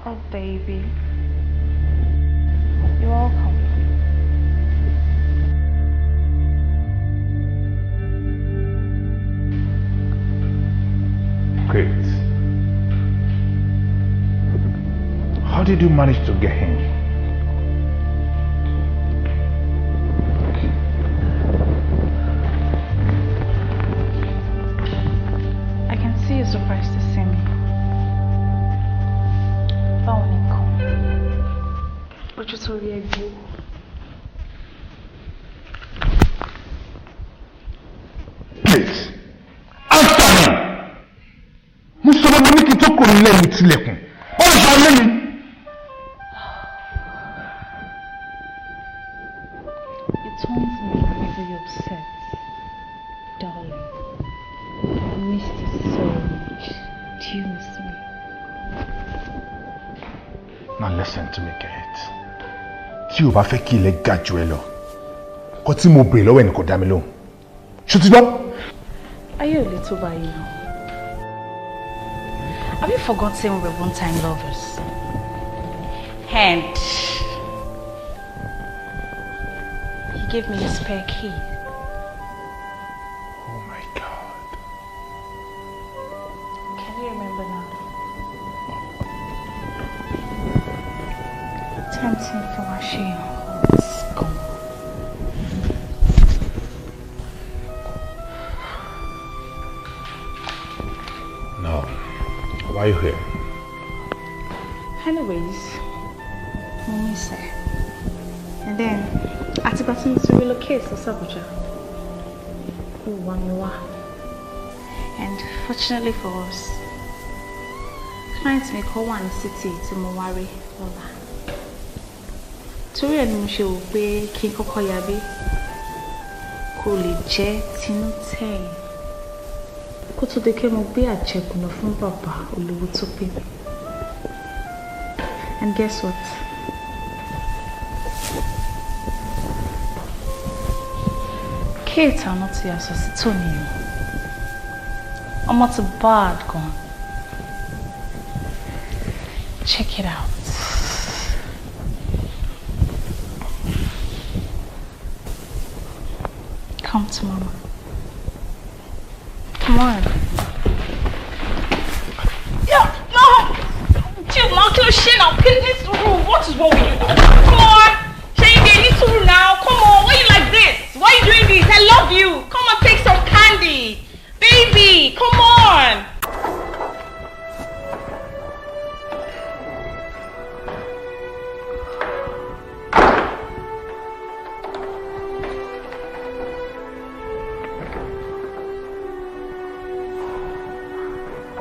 Oh, baby. You're welcome. Great. How did you manage to get him? I can see you're surprised to see me. sórí ẹgbẹ́. Please, answer me. Mo sọ fún mi kí n tó kò ní lẹ́yìn tilẹ̀kùn. Ó lè sọ lẹ́yìn. It turns me very upset, darling. I missed you so much. Do you miss me? Now listen to me, Kate. Tí o bá fẹ́ kí ilẹ̀ ga jù ẹ lọ, kó tí mo bèrè lọ́wọ́ ẹni kò dá mi lóhùn. Ṣé o ti gbọ́? Are you a little by now? Have you forgotten we're one-time lovers? And he gave me a spare key. Oh my God. Can you remember now? Tempting for my shame. Let's go. No. Why are you here? Anyways, Mommy said. And then, I took him to relocate to Sabuja. Oh, one more. And fortunately for us, clients may call one city to Mowari, Ola. Torí ẹni mo ṣe wò pé kí n kọ́kọ́ yabé kó lè jẹ́ tinú tẹ̀yìn. Kó tó dé kí mo gbé àjẹkùnà fún bàbá olówó tó pé mi. And guess what? Kate àná ti yàtọ̀ sí Tony o. Ọmọ ti bad gan. Check it out. Come to Mama. Come on. Yeah, no! Chill, now, kill shit now. What is wrong with you? Come on! Shane, they need to now. Come on, why are you like this? Why are you doing this? I love you. Come on, take some candy. Baby, come on!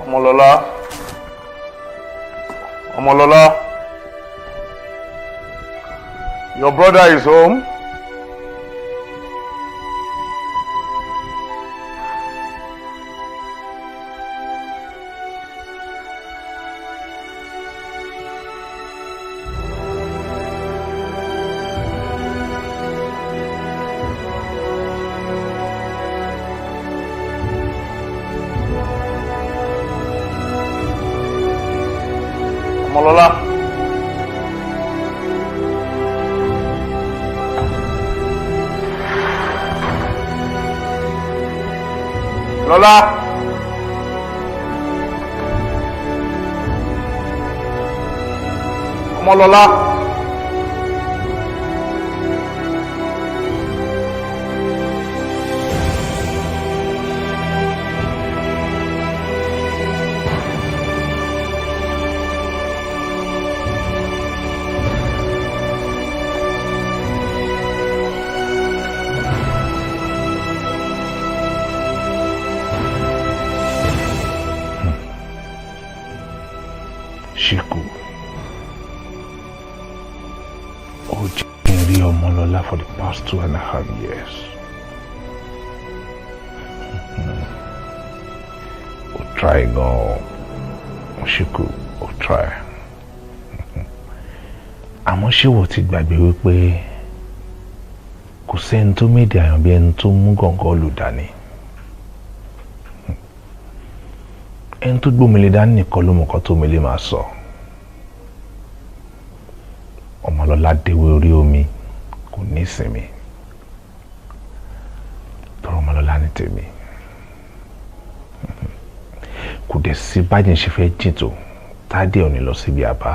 Ọmọlọ́lá. Ọmọlọ́lá. Your brother is home. Ọmọlọ́lá. Lọ́lá. Ọmọlọ́lá. Siku. Ó jẹ́ kí n rí Ọmọlọ́lá for the past 2.5 years. Ó try gan-an. Siku, ó try. Àmọ́ ṣé wọ́n ti gbàgbé wípé kò sẹ́ni tó méde àyàn bí ẹni tó mú gọ̀ǹgọ̀ lù dání. Ẹni tó gbómìnlé dání nìkan ló mọ̀ nǹkan tó mìlé máa sọ. Ọmọlọ́lá déwé orí omi kò ní ìsinmi. Tọrọ Ọmọlọ́lá ní tèmi. Kò dẹ̀ sí bájì ṣe fẹ́ jìn tó Tádé ò ní lọ síbi àbá.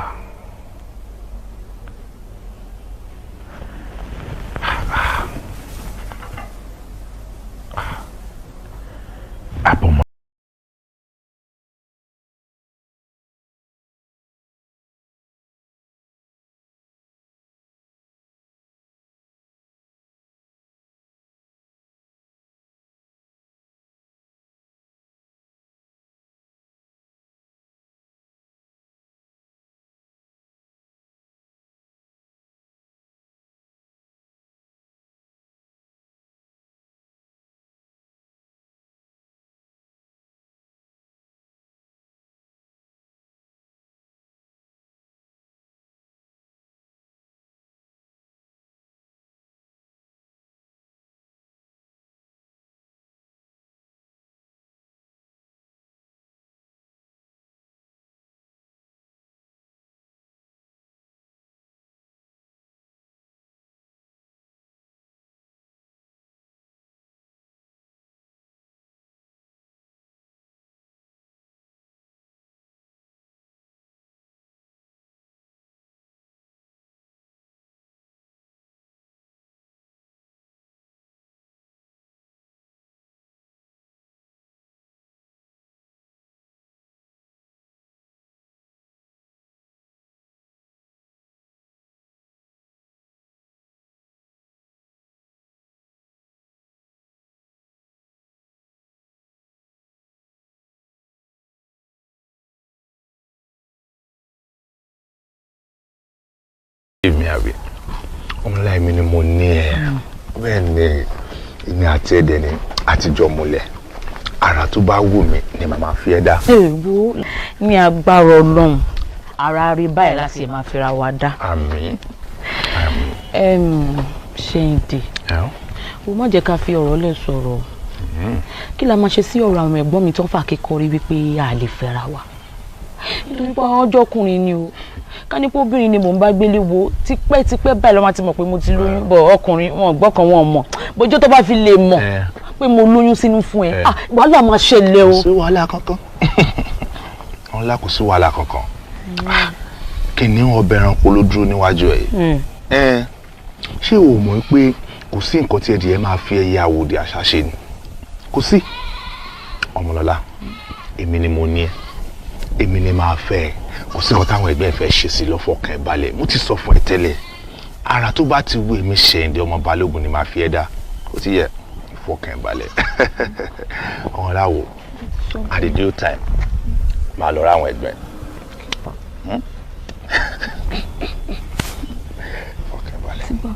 mi àbí ọmọláì mi ni mo ní ẹ bẹ́ẹ̀ ni èmi àti ẹ̀dẹ̀ ni àtijọ́ múlẹ̀ ara tó bá wù mí ni màmá fi ẹ́ dá. èèwọ̀ ní agbára Ọlọ́run ara rí báyìí láti máa fira wa dá. àmín. Ṣéǹdé o má jẹ́ ká fi ọ̀rọ̀ lẹ̀ sọ̀rọ̀ kí la máa ṣe sí ọ̀rọ̀ àwọn ẹ̀gbọ́n mi tó ń fà kékọrí wípé a lè fẹ́ra wa nítorí pé ọjọ́ ọkùnrin ni o ká ní pé obìnrin ni mò ń bá gbélé wo tipẹ́tipẹ́ báyìí lọ́mọ ti mọ̀ pé mo ti lóyún bọ̀ ọkùnrin wọn gbọ́kàn wọn mọ̀ bójú tó bá fi lè mọ̀ pé mo lóyún sínú fún ẹ wàhálà máa ṣẹlẹ̀ o. kò sí wàhálà kankan ọ̀la kò sí wàhálà kankan kí ni ọbẹ̀ ẹranko ló dúró níwájú ẹ̀ ṣé o mọ̀ pé kò sí nǹkan tí ẹ̀dìyẹ máa fi ẹyẹ àwòdì àṣà ṣe ni kò sí Ọmọlọ́lá èmi ni mo ní ẹ èmi ni máa fẹ́ ẹ kò sí nǹkan táwọn ẹgbẹ́ fẹ́ ṣe sí lọ́fọ̀ọ́kàn ẹ balẹ̀ mo ti sọ fún ẹ tẹ́lẹ̀ ara tó bá ti wú èmi Ṣẹ̀ǹdé ọmọ Balógun ni máa fi ẹ dá kò ti yẹ ìfọ̀ọ́kàn ẹ balẹ̀ Ọmọláwo at the due time máa lọ ra àwọn ẹgbẹ́ ìfọ̀ọ́kàn ẹ balẹ̀.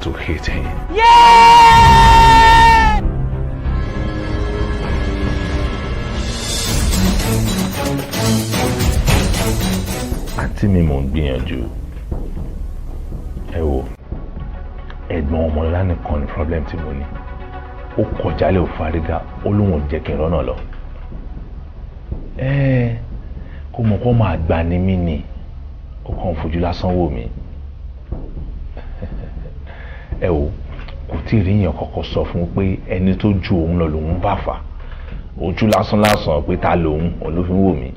To hit him. Yeah! Àǹtí mi mò ń gbìyànjú. Ẹ wo, ẹ̀gbọ́n Ọmọlọ́lá nìkan ni problem tí mo ní. Ó kọjálẹ̀ ò fárígá, ó lóun jẹ́ kí n rọ́nà lọ. Kó mọ̀ kó máa gbà ní mí ni, ó kàn fojú lásán wò mí. Ẹ wo kò tí ì rí yàn kọ́kọ́ sọ fún pé ẹni tó ju òun lọ lòun bá fà ojú lásán lásán pé ta lòun òun ló fi ń wò mí.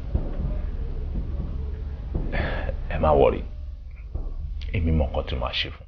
Ẹ má wọrí èmi mọ nǹkan tí màá ṣe fún.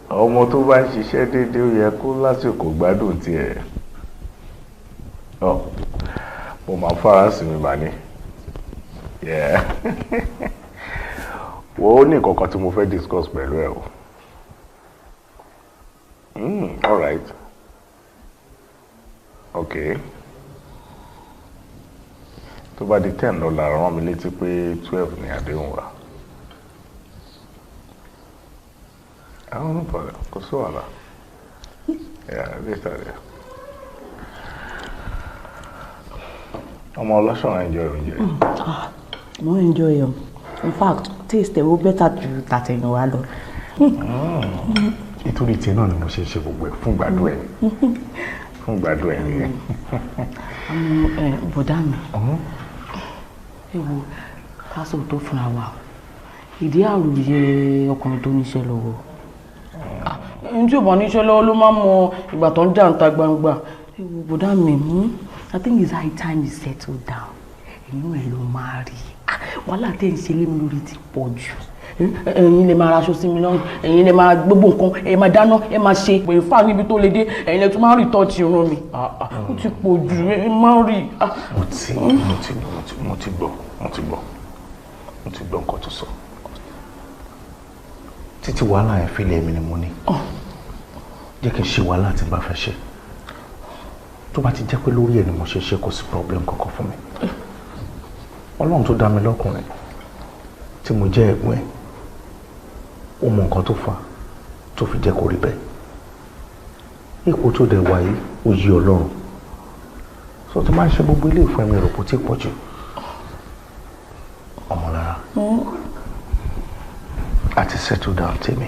Ọmọ tó bá ń ṣiṣẹ́ déédéé ó yẹ kó lásìkò gbádùn tiẹ̀. Mo máa fara sí mi bá ní. Wo ó ní nǹkan kan tí mo fẹ́ discuss pẹ̀lú ẹ o. All right. Okay. Tó bá di 10 lọ́la rán mi létí pé 12 ni àdéhùn wa. I don't know for that. Kò sí wàhálà. Later there. Ọmọ ọlọ́ṣọ̀rọ̀ enjoy oúnjẹ. Mo enjoy it. In fact, taste will better ju tàtẹ̀yìn wa lọ. Nítorí tiẹ̀ náà ni mo ṣe gbogbo ẹ̀ fún gbádùn ẹ̀. Fún gbádùn ẹ̀ nìyẹn. Bọ̀dá mi. Ẹ wo káṣọ tó fúnra wa. Ìdí àròyé ọkùnrin tó níṣẹ́ lọ́wọ́. ẹni tí ò bá níṣẹ́ lọ́wọ́ ló máa mọ ìgbà tó ń jà ń ta gbangba. Bọ̀dá mi, I think it's high time you settle down. Inú ẹ̀ ló máa rí. Wàhálà tẹ̀ ń ṣe lé mi lórí ti pọ̀ jù. Ẹ̀yin lè máa raṣọ sí mi lọ́rùn, ẹ̀yin lè máa gbogbo nǹkan, ẹ máa dáná, ẹ máa ṣe pé fáwọn ibi tó le dé, ẹ̀yin lè tún máa rí tọ́ọ̀tì irun mi. Ó ti pọ̀ jù, ẹ máa rí. Mo ti gbọ́ nǹkan tó sọ. Títí wàhálà ẹ̀ fílẹ̀ mi ni mo ní. Jẹ́ kí n ṣe wàhálà tí n bá fẹ́ ṣe. Tó bá ti jẹ́ pé lórí ẹ̀ ni mo ṣe kò sí problem kankan fún mi. Ọlọ́run tó dá mi lọ́kùnrin tí mo jẹ́ ẹ̀gbọ́n ẹ̀, ó mọ nǹkan tó fà tó fi jẹ́ kó rí bẹ́ẹ̀. Ipò tó dẹ̀ wáyé ó yí Ọlọ́run. So tó máa ń ṣe gbogbo ilé ìfún ẹ̀mí ìrọ̀pọ̀ tí pọ̀ jù. Ọmọlára àti settle down tèmi.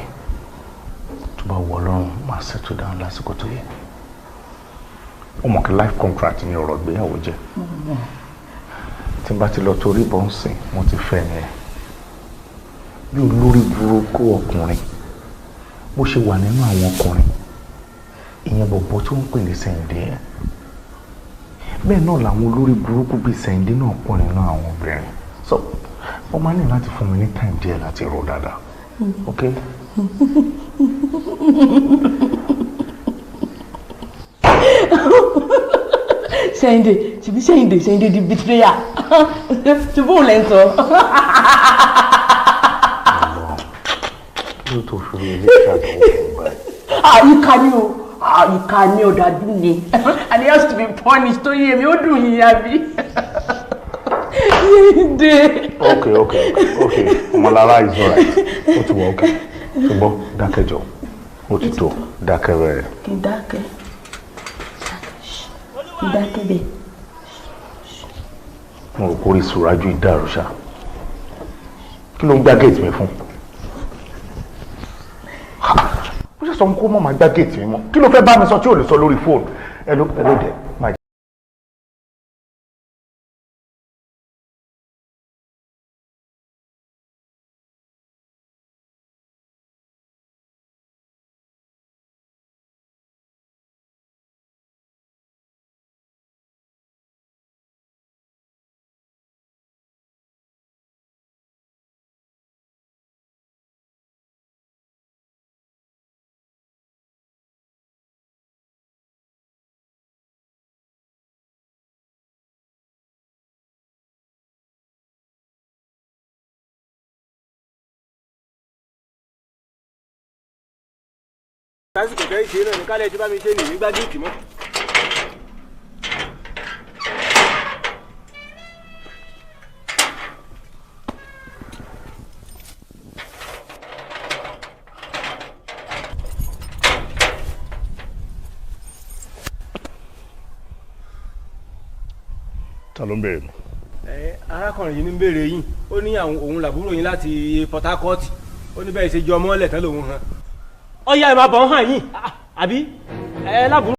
Tó bá wọ Ọlọ́run máa settle down lásìkò tó yẹ. Ó mọ̀ kí life contract ni ọ̀rọ̀ ìgbéyàwó jẹ́. Tí n bá ti lọ torí bọ́ ń sìn mo ti fẹ́ ni ẹ̀. Bí olórí burúkú ọkùnrin bó ṣe wà nínú àwọn ọkùnrin ìyẹn bọ̀bọ̀ tó ń pè ní Sẹ́yìndé ẹ̀. Bẹ́ẹ̀ náà làwọn olórí burúkú bíi Sẹ́yìndé náà pọ̀ nínú àwọn obìnrin. So wọ́n máa ní láti fún mi ní time díẹ̀ láti rò dáadáa. Okay? Sẹ́yìndé di betrayer. Ṣùgbọ́n òun lẹ́ ń sọ. Yóò tó fi ilé ìṣàdánwò fún báyìí. Ìkà ni ọ̀dájú ni. And he has to be punished tó yé mi, ó dùn yín àbí. Okay. Ọmọlára is alright. Ó ti wọ okay. Ṣùgbọ́n dákẹ́jọ. Ó ti tó dákẹ́ rẹ̀. Kì í dákẹ́. Dákẹ́ bẹ́ẹ̀. Mo rò kórìí Sùrájú ìdàrú ṣá. Kí ló ń gbá gate mi fún? Ó ṣe sọ kó mọ̀ máa gbá gate mi mọ́. Kí ló fẹ́ bá mi sọ tí ò lè sọ lórí fóònù? Ẹ ló dẹ̀ máa jẹ́. lásìkò tẹ́ ìṣe náà ní kálẹ̀ tí bá mi ṣe nìyí gbá géètì mọ́. Ta ló ń béèrè mi? Arákùnrin yìí ní ń béèrè yín, ó ní òun làbúrò yín láti Port Harcourt, ó ní bẹ́ẹ̀ ṣe jọ mọ́lẹ̀ tán lòun hàn. Ọ̀ya ẹ̀ máa bọ̀ ń hàn yín àbí ẹ lábúrò.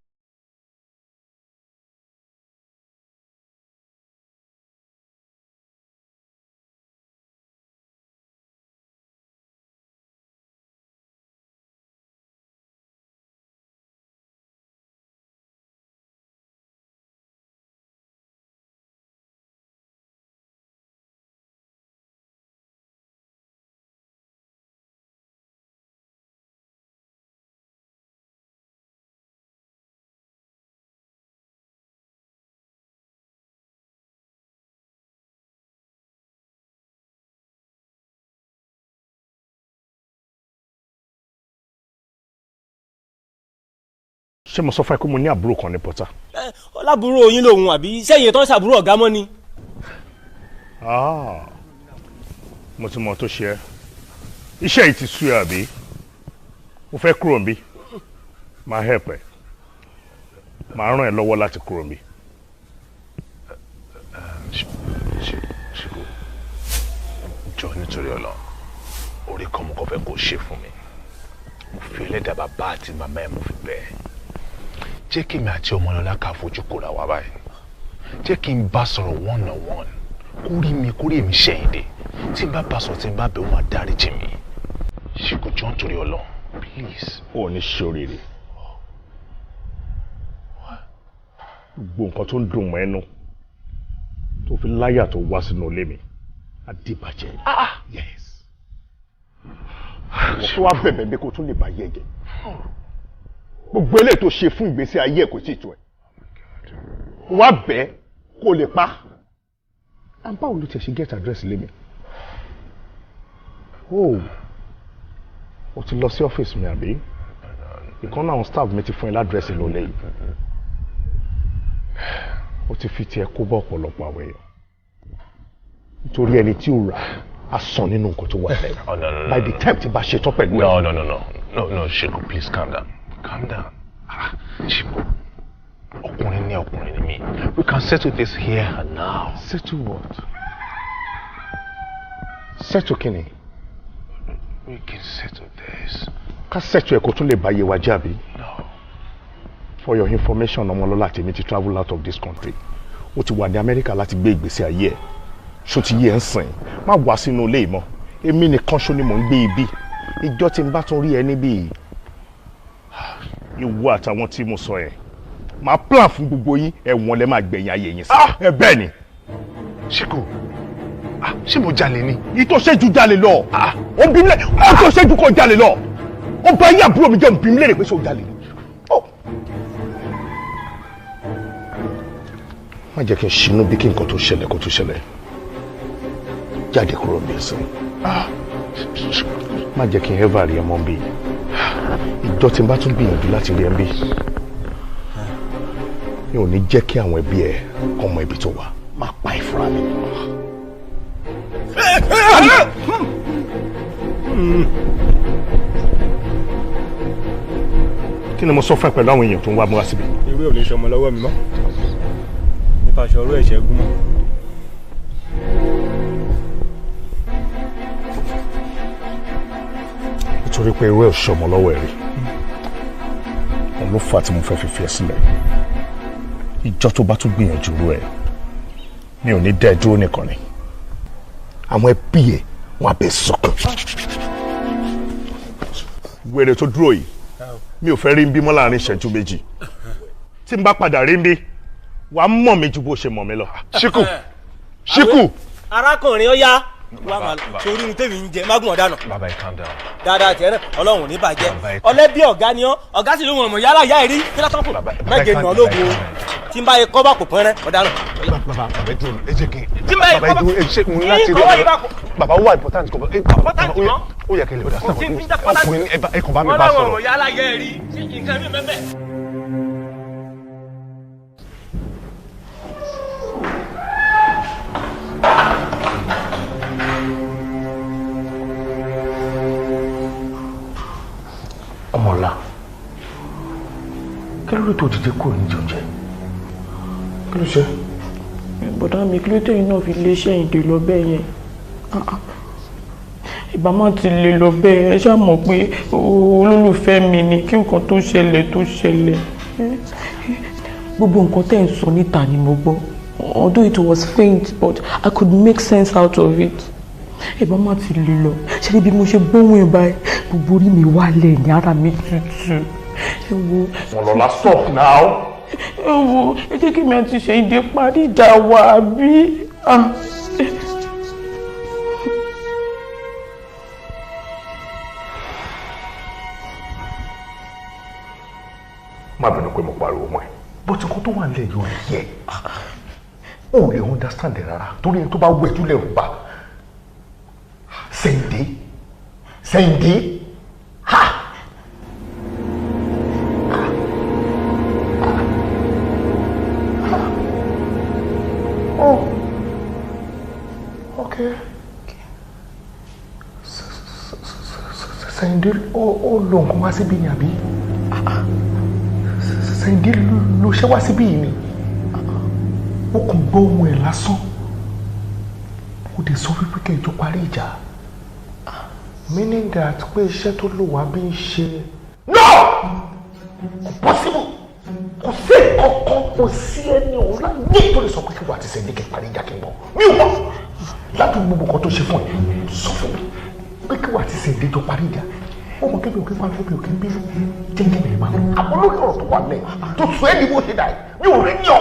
Ṣé mo sọ fún ẹ pé mo ní àbúrò kan ní Pọ́tà? Lábúrò yín lòun àbí sẹ́yìn tó ń ṣàbúrò ọ̀gá mọ́ ni. Mo ti mọ tó ṣe ẹ́. Iṣẹ́ yìí ti sú ẹ àbí? Mo fẹ́ kúrò níbí. Máa help ẹ. Máa ràn ẹ́ lọ́wọ́ láti kúrò níbí. Siku, jọ nítorí Ọlọ́run, orí kan mo kàn fẹ́ kó ṣe fún mi. Mo fi ẹlẹ́dàá bàbá àti màmá ẹ̀ mo fi bẹ́ẹ̀. Jẹ́ kí mi àti Ọmọlọ́lá ká fojú kóra wá báyìí. Jẹ́ kí n bá sọ̀rọ̀ one on one. Kórè mi Ṣẹ̀yìndé. Tí n bá bá sọ̀rọ̀ tí n bá bẹ̀ wọ́n máa dáríjì mi. Siku, jọ nítorí Ọlọ́run. please. Ó ní ṣoríire. Gbogbo nǹkan tó ń dùn mọ́ ẹnu tó fi láyà tó wá sínú ilé mi àdìbàjẹ́. Yes. Wọ́n tó wá bẹ̀bẹ̀ bí kò tún lè bá yẹ jẹ. Gbogbo eléyìí tó ṣe fún ìgbésí ayé ẹ̀ kò tí ì tó ẹ̀. Wá bẹ́ẹ̀ kó lè pa. Báwo ló ti ṣe get address lé mi? O ti lọ sí ọ́fíìsì mi àbí? Ìkan náà staff mi ti fún ẹ ládírẹ́sì lólè yìí. O ti fi tiẹ̀ kó bọ́ ọ̀pọ̀lọpọ̀ àwọn èèyàn. Nítorí ẹni tí ó rà á sàn nínú nǹkan tó wà lẹ́yìn. By the time tí bá ṣe tán pẹ̀lú ẹ. No, Siku, please calm down. Calm down. Siku, ọkùnrin ni mi. We can settle this here and now. Settle what? Settle kíni? We can settle this. Ká settle ẹ̀ kó tún lè báyé wa jábí. No. For your information, Ọmọlọ́lá tèmi ti travel out of this country. Ó ti wà ní Amẹ́ríkà láti gbé ìgbésí ayé ẹ̀. Ṣó ti yé ẹ̀ ń sìn. Má wá sínú ilé mọ́. Èmi nìkan ṣó ni mò ń gbé ibi. Ìjọ́ tí n bá tún rí ẹ níbí. Ìwọ àtàwọn tí mo sọ ẹ̀. Màá plan fún gbogbo yín ẹ̀wọ̀n lẹ máa gbẹ̀yìn ayé yín sí. Ẹ bẹ́ẹ̀ ni. Siku, ṣé mo jalè ni? Ìtò ṣẹ́jú jalè lọ. Ó bí mi lẹ̀ ọ̀tọ̀ ṣẹ́jú kò jalè lọ. Ó bá yí àbúrò mi jẹ́ bí mi lè rè pé ṣé ó jalè ni. Má jẹ́ kí n ṣinú bí kí nǹkan tó ṣẹlẹ̀ kó tó ṣẹlẹ̀. Jáde kúrò bí ẹsẹ̀. Má jẹ́ kí n ever rí ẹ mọ́ bí. Ìjọ tí n bá tún gbìyànjú láti rí ẹ bí. Mi ò ní jẹ́ kí àwọn ẹbí ẹ ọmọ ibi tó wà. Má pa ìfura mi. Kí ni mo sọ fún ẹ pẹ̀lú àwọn èèyàn tó ń wá mú wá síbi? Ewé ò ní sọmọ lọ́wọ́ mi mọ́. Nípa aṣọ ọ̀rọ̀ ẹ̀ṣẹ̀ gún mọ́. Nítorí pé ewé ò sọmọ lọ́wọ́ ẹ̀ rí. Òun ló fà tí mo fẹ́ fi ẹ sílẹ̀. Ìjọ tó bá tún gbìyànjú rú ẹ, mi ò ní dá ẹ dúró nìkan ni. Àwọn ẹbí ẹ wọn abẹ sọkàn. Wèrè tó dúró yìí, mi ò fẹ́ rí ń bímọ láàrin ìṣẹ́jú méjì. Tí n bá padà rí ń bí, wà á mọ̀ mi ju bó ṣe mọ̀ mi lọ. Siku. Arákùnrin ó yá. Torí ní tèmi ń jẹ mágùn ọ̀daràn. Bàbá yìí calm down. Dáadáa tiẹ̀ náà Ọlọ́run ní bàjẹ́. Ọlẹ́bí ọ̀gá ni ọ́, ọ̀gá sì ló wọ̀n mọ̀ yálà ìyá ẹ̀rí kí lọ́tọ́ kù. Mẹ́jẹ nà lógo. Tí n bá yẹ kọ́ bá kò pọ́nrẹ́ ọ̀daràn. Bàbá dùn ẹ jẹ́ kí n. Tí n bá yẹ kọ́ bá kò pọ́nrẹ́. Bàbá wà important kọ́. Important mọ́. Ó yẹ kí n lè ọ̀dà sábà. Ọkùnrin ẹ kàn bá mi bá sọ̀rọ̀. Ọlọ́run yálà ìyá ẹ̀rí sí nǹkan mi mẹ́mẹ́. Ọmọlá, kí ló dé tó dìde kúrò ní jọjẹ? Kí ló ṣe? Bọ̀dá mi kí ló tẹ̀yìn náà fi lé iṣẹ́ ìdè lọ bẹ́ẹ̀ yẹn? Ìbámu ti lè lọ bẹ́ẹ̀ ẹ ṣáà mọ̀ pé olólùfẹ́ mi ni kí nǹkan tó ṣẹlẹ̀. Gbogbo nǹkan tẹ̀ ń sọ níta ni mo gbọ́. Although it was faint, but I could make sense out of it. Ìbámu ti lè lọ. Ṣé bí mo ṣe gbóhùn ẹ̀ báyìí? Gbogbo orí mi wálẹ̀ ní ara mi tutù. Ọlọ́lá stop now. Ẹ jẹ́ kí mi àti Ṣèyídé parí ìjà wa àbí? Má bínú pé mo pariwo mọ́ ẹ. Bó ti kó tó wà nílẹ̀ yóò yẹ. O ò lè understand rárá torí ẹni tó bá wẹ̀ túlẹ̀ rò bá. Ṣèyídé. Ha! Oh. Okay. Ṣèyídé ó lọ nǹkan wá síbí ni àbí? Ṣèyídé ló ṣe wá síbí yìí ni. Ó kàn gbọ́ ohun ẹ̀ lásán. Ó dẹ̀ sọ wípé kẹjọ parí ìjà. Meaning that pé iṣẹ́ tó lò wá bí ń ṣe. No! Kò possible. Kò sí kankan, kò sí ẹni òun láyé tó lè sọ pé kí wà á ti Ṣèyídé kẹ́ parí ìjà kí n bọ̀. Mi ò mọ̀. Láti gbogbo nǹkan tó ṣe fún ẹ, sọ fún mi pé kí wà á ti Ṣèyídé tó parí ìjà. ọmọ kébì òkè pariwo bí òkè ń bínú jẹ́jẹ́ bẹ̀rẹ̀ máa lọ àmọ́ lórí ọ̀rọ̀ tó wà lẹ̀ tó sọ ẹ́ ní bó ṣe dà mi ò rí ní ọ.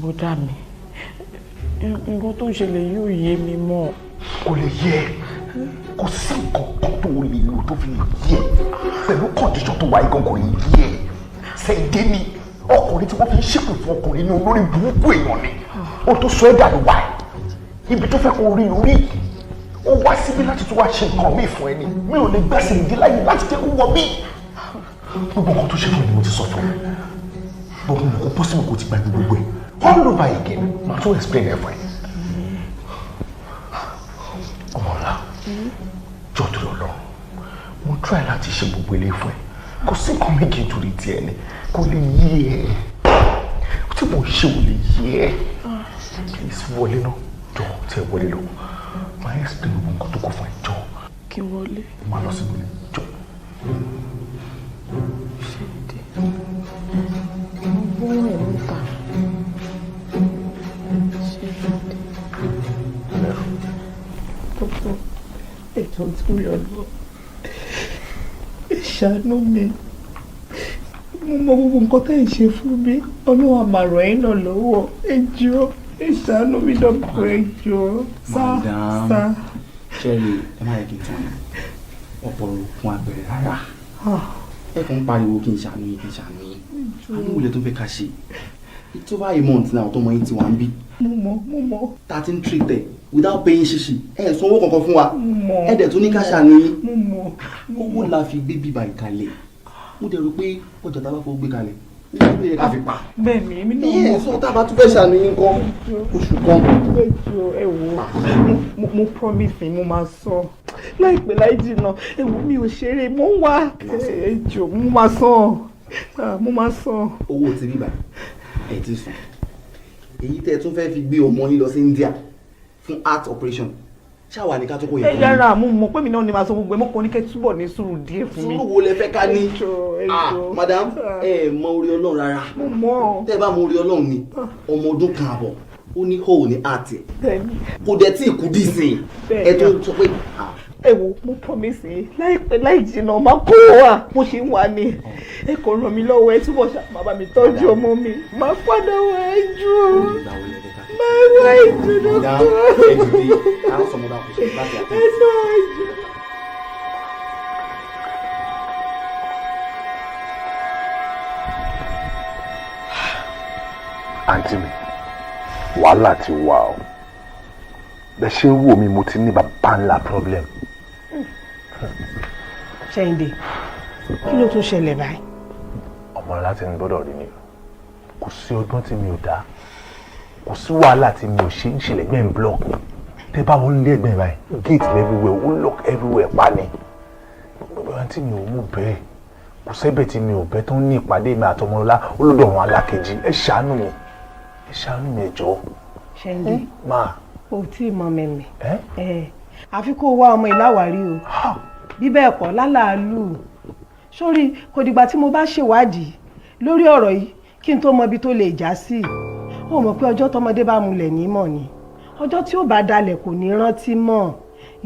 bọ́dà mi nǹkan tó ń ṣẹlẹ̀ yóò yé mi mọ́. kò lè yé ẹ kò sí nǹkan kan tó lè lò tó fi lè yé ẹ pẹ̀lú kọ́ndíṣọ́ tó wáyé gan kò lè yé ẹ ṣèǹdé ni ọkùnrin tí wọ́n fi ń ṣépè fún ọkùnrin ní olórí burúkú èèyàn ni ó tó sọ ẹ́ dànù wá ibi tó fẹ́ kó rí lórí ó wá síbí láti tún wá ṣe nǹkan míì fún ẹni mi ò lè gbà ṣèǹdé láyé láti jẹ́ kó wọ bí gbogbo nǹkan tó ṣe fún mi ni mo ti sọ fún mi gbogbo nǹkan pọ́sibú kò ti gbàgbé gbogbo ẹ̀ all over again màá tún explain ẹ̀ fún ẹ. ọmọ ọ̀la jọ tó lọ lọ mo try láti ṣe gbogbo ilé fún ẹ kò sí nǹkan méjì nítorí tiẹ̀ ni kò lè yé ẹ tí mo ṣe ò lè yé ẹ please wọlé náà jọ tí ẹ wọlé lọ máa explain gbogbo nǹkan tó kọ fún ẹ jọ. kí wọlé. máa lọ sí wọlé jọ. ṣe dé mo gbọ́ ẹ̀ níta ṣe dé. Dókítà ètò ìtúrí ọdún ìṣàánú mi mo mọ gbogbo nǹkan tẹ́ ẹ̀ ṣe fún mi ọlọ́run àmàrọ̀ ẹ̀ náà lọ́wọ́ ẹ jọ̀ọ́ ìṣàánú mi dọ́kítà ẹ jọ̀ọ́ sá. ṣẹ́ẹ̀rì ẹ má yẹ kí n tán ọ̀pọ̀ fún abẹ́rẹ́ rárá ẹ kàn ń pariwo kí n ṣàánú yín kí n ṣàánú yín àwọn olè tó fẹ́ ká ṣe it's over a month now tọmọ yín ti wà ń bí. mo mọ. 13 treated without paying ṣíṣì ẹ sanwó kankan fún wa ẹ dẹ̀ tún ní ká ṣàánú yín owó la fi gbé bíbá ìkàlẹ̀ mo dẹ̀ rò pé ọjà tá a bá fọwọ́ gbé kalẹ̀ ó lè ká fi pa. bẹ́ẹ̀ni èmi náà mọ̀. ẹ sọ tá a bá tún fẹ́ ṣàánú yín kan oṣù kan. ẹ wo mo promise mo máa sọ láìpẹ́ láì jìnnà ẹ wo mi ò ṣeré mo ń wá ẹ jọ̀ọ́ mo máa sọ. owó ti bíbá ẹ ti sùn èyí tẹ́ tún fẹ́ fi gbé ọmọ yín lọ sí India fún heart operation ṣáwa ní ká tó kó yẹn. ẹ yára mo mọ̀ pé mi náà ni màá sọ gbogbo ẹ mọ kàn ní kẹ́ túbọ̀ ní sùúrù díẹ̀ fún mi. sùúrù wo lẹ fẹ́ ká ní. madam ẹ mọ orí Ọlọ́run rárá. mo mọ̀. tẹ́ bá mọ orí Ọlọ́run ni ọmọ ọdún kan àbọ̀ ó ní hole ní heart ẹ kò dẹ̀ tí ì kú dì sí ẹ tó sọ pé. ẹ wo mo promise láìpẹ́ láì jìnnà máa kó wa mo ṣe ń wà ní ẹ kò ràn mí lọ́wọ́ ẹ túbọ̀ bàbá mi tọ́jú ọmọ mi máa padà wá ẹ jù máa wá ìdùnnú kan ẹ náà ẹ jù. àǹtí mi wàhálà ti wà o bẹ́ẹ̀ ṣe ń wò mí mo ti ní bàbá ńlá problem. Ṣẹ́yìndé kí ló tún ṣẹlẹ̀ báyìí. ọmọ láti ń gbọ́dọ̀ rí ni kò sí ọgbọ́n tí mi ò dá kò sí wàhálà tí mi ò ṣe ń ṣẹlẹ̀ gbẹ̀yìn block tẹ́ bá wọn lé ẹgbẹ́ báyìí gate everywhere ó lock everywhere pa ni ọgbọ́n tí mi ò mú bẹ́ẹ̀ kò sẹ́bẹ̀ tí mi ò bẹ́ tó ń ní ìpàdé mi àtọmọlá olódò àwọn alákejì ẹ ṣàánú mi ẹ jọ̀ọ́. Ṣẹ́yìndé máa o tí ì mọ mẹ́mẹ́ àfi kó o wá ọmọ ìláwárí o bí bẹ́ẹ̀ kọ́ lálàálù sórí kò dìgbà tí mo bá ṣèwádìí lórí ọ̀rọ̀ yìí kí n tó mọ ibi tó lè já sí ó mọ̀ pé ọjọ́ tọmọdé bá mulẹ̀ ní mọ̀ ni ọjọ́ tí ó bá dalẹ̀ kò ní rántí mọ́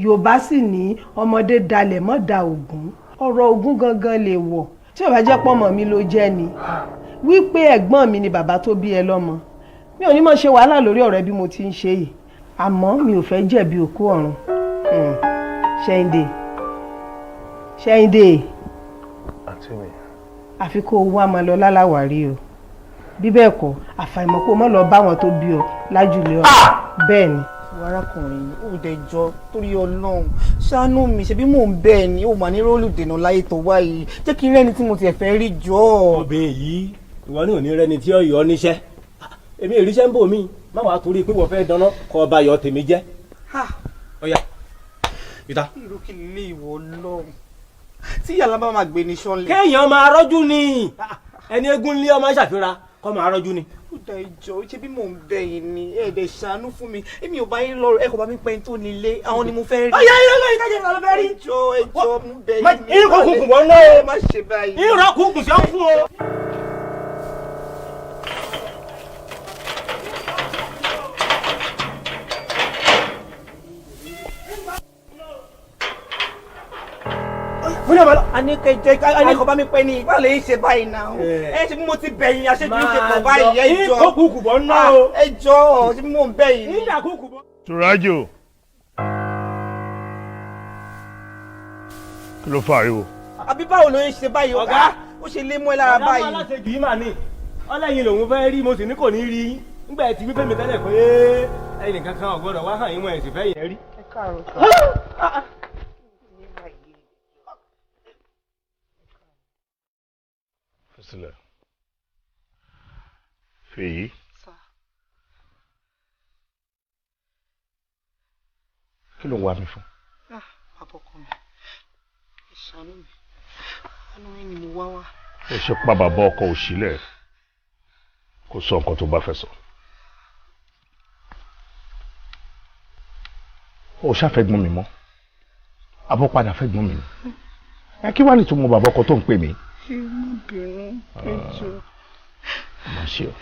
Yorùbá sì ní ọmọdé dalẹ̀ mọ́ da ògún ọ̀rọ̀ ògún gangan lè wọ̀ tí ò bá jẹ́ pọ́mọ mi ló jẹ́ ni wípé ẹ̀gbọ́n mi ni bàbá tó bí ẹ lọ́mọ mi ò ní mọ̀ ṣe wàhálà lórí ọ̀rọ̀ bí mo ti ń ṣe yìí àmọ́ mi ò fẹ́ jẹ̀bi òkú ọ̀run. Ṣẹ́yìndé àfi kó o wá máa lọ láláwárí o bí bẹ́ẹ̀ kọ́ àfàìmọ̀ kó o má lọ bá wọn tó bí ọ lájúlé ọ bẹ́ẹ̀ ni. arákùnrin ó dẹ̀ jọ torí Ọlọ́run ṣàánú mi ṣebí mò ń bẹ́ẹ̀ ni ó mà ní rólù dènà láyé tó wáyé jẹ́ kí n rẹ́ni tí mo tiẹ̀ fẹ́ rí jọ. obìnrin yìí ìwọ ní òní rẹ́ni tí ó yọ níṣẹ́ èmi ìríṣẹ́ ń bò mí má wàá torí pé wọ́n fẹ́ dáná kọ́ ọba yọ tèmi jẹ́. ọ̀ya ìta. irú kí lè wọ lọ́rùn tí yàrá bá máa gbé ní sọ́ọ̀lì. kéèyàn máa rọ́jú ni ẹni eégún lé ọmọ ṣàfihàn kọ́ máa rọ́jú ni. ó da ìjọ ṣe bí mò ń bẹ yìí ni ẹ̀ẹ́dẹ̀ ṣàánú fún mi èmi ò bá yín lọ́rọ̀ ẹ kò bá mi pẹ́ tó nílé àwọn ni mo fẹ́ rí. ọ̀ya ìrọ̀lọ́ ìtajà ìrọ̀lọ́ fẹ́ rí. ẹjọ́ mú bẹ yìí ni. irun kùnkùn wọ́n náà o. má ṣe báyìí. irun kùnkùn sí ọ́ fún o. múlẹ̀ bá lọ. Ani kò bá mi pẹ́ ni báwo lè ṣe báyìí náà. Ẹ ṣe bí mo ti bẹ̀yìn aṣẹ́jú ṣe pọ̀ báyìí ẹ jọ. Kó kúkú bọ́ ná o. Ẹ jọ ṣe bí mo ń bẹ̀yìn. Nígbà kúkú bọ́. Turajo. Kí ló fariwo? Àbí báwo ló ń ṣe báyìí ọ̀gá? Ó ṣe lé mọ́ ẹ lára báyìí. Ọ̀gá máa láṣẹ jù í mà ní. Ọlẹ́yin lòun fẹ́ rí mo sì ní kò ní rí yín. Nígbà ẹ ti wí fẹ́mi tẹ́lẹ̀ pé ẹnìkan kan ò gbọ́dọ̀ wá hàn yín wọn ẹ̀ sì fẹ́ yẹn rí. Ẹ káàárọ̀. Fẹsílẹ̀. Fèyí. Kí ló ń wá mi fún? Àbọ̀kọ mi, ìṣàánú mi, àánú yín ni mo wá wá. Ó ṣe pa bàbá ọkọ òṣìlẹ̀ kó sọ nǹkan tó bá fẹ́ sọ. Ó ṣàfẹ́ gbọ́n mi mọ́. Àbọ̀ padà fẹ́ gbọ́n mi ni. Ẹ kí wàá ní tó mọ bàbá ọkọ tó ń pè mí? Ẹ má bínú, ẹ jọ̀ọ́. Má ṣe o.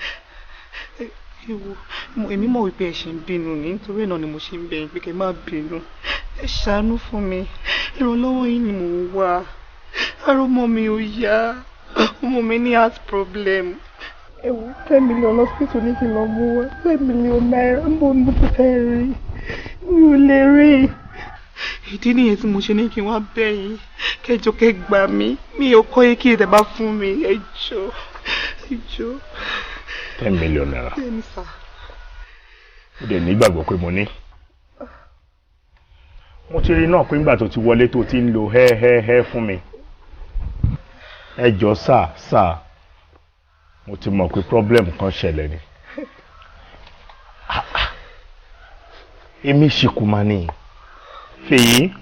Èmi mọ̀ wípé ẹ ṣe ń bínú ni nítorí náà ni mo ṣe ń bẹ̀ yín pé kẹ́ má bínú. Ẹ ṣàánú fún mi. Ìrànlọ́wọ́ yín ni mò ń wá. Ara ọmọ mi ò yá. Ọmọ mi ní heart problem. Ẹ wo 10 million hospital ní kí n lọ mú wá. 10 million naira ń bọ̀ mo ti fẹ́ rí. Mi ò lè rí. Ìdí nìyẹn tí mo ṣe ní kí n wá bẹ̀ yín. Kẹjọ kẹ́ gbà mí. Mi ò kọ́ yé kí ẹ bá fún mi. Ẹ jọ̀ọ́. Ẹ jọ̀ọ́. 10 million naira. Bẹ́ẹ̀ni sà. Ó dẹ̀ nígbàgbọ́ pé mo ní. Mo ti rí náà pé nígbà tó ti wọlé tó ti ń lo hẹ́hẹ́hẹ́ fún mi. Ẹ jọ̀ọ́ sà. Mo ti mọ̀ pé problem kan ṣẹlẹ̀ ni. Èmi Siku máa ní. Fèyí.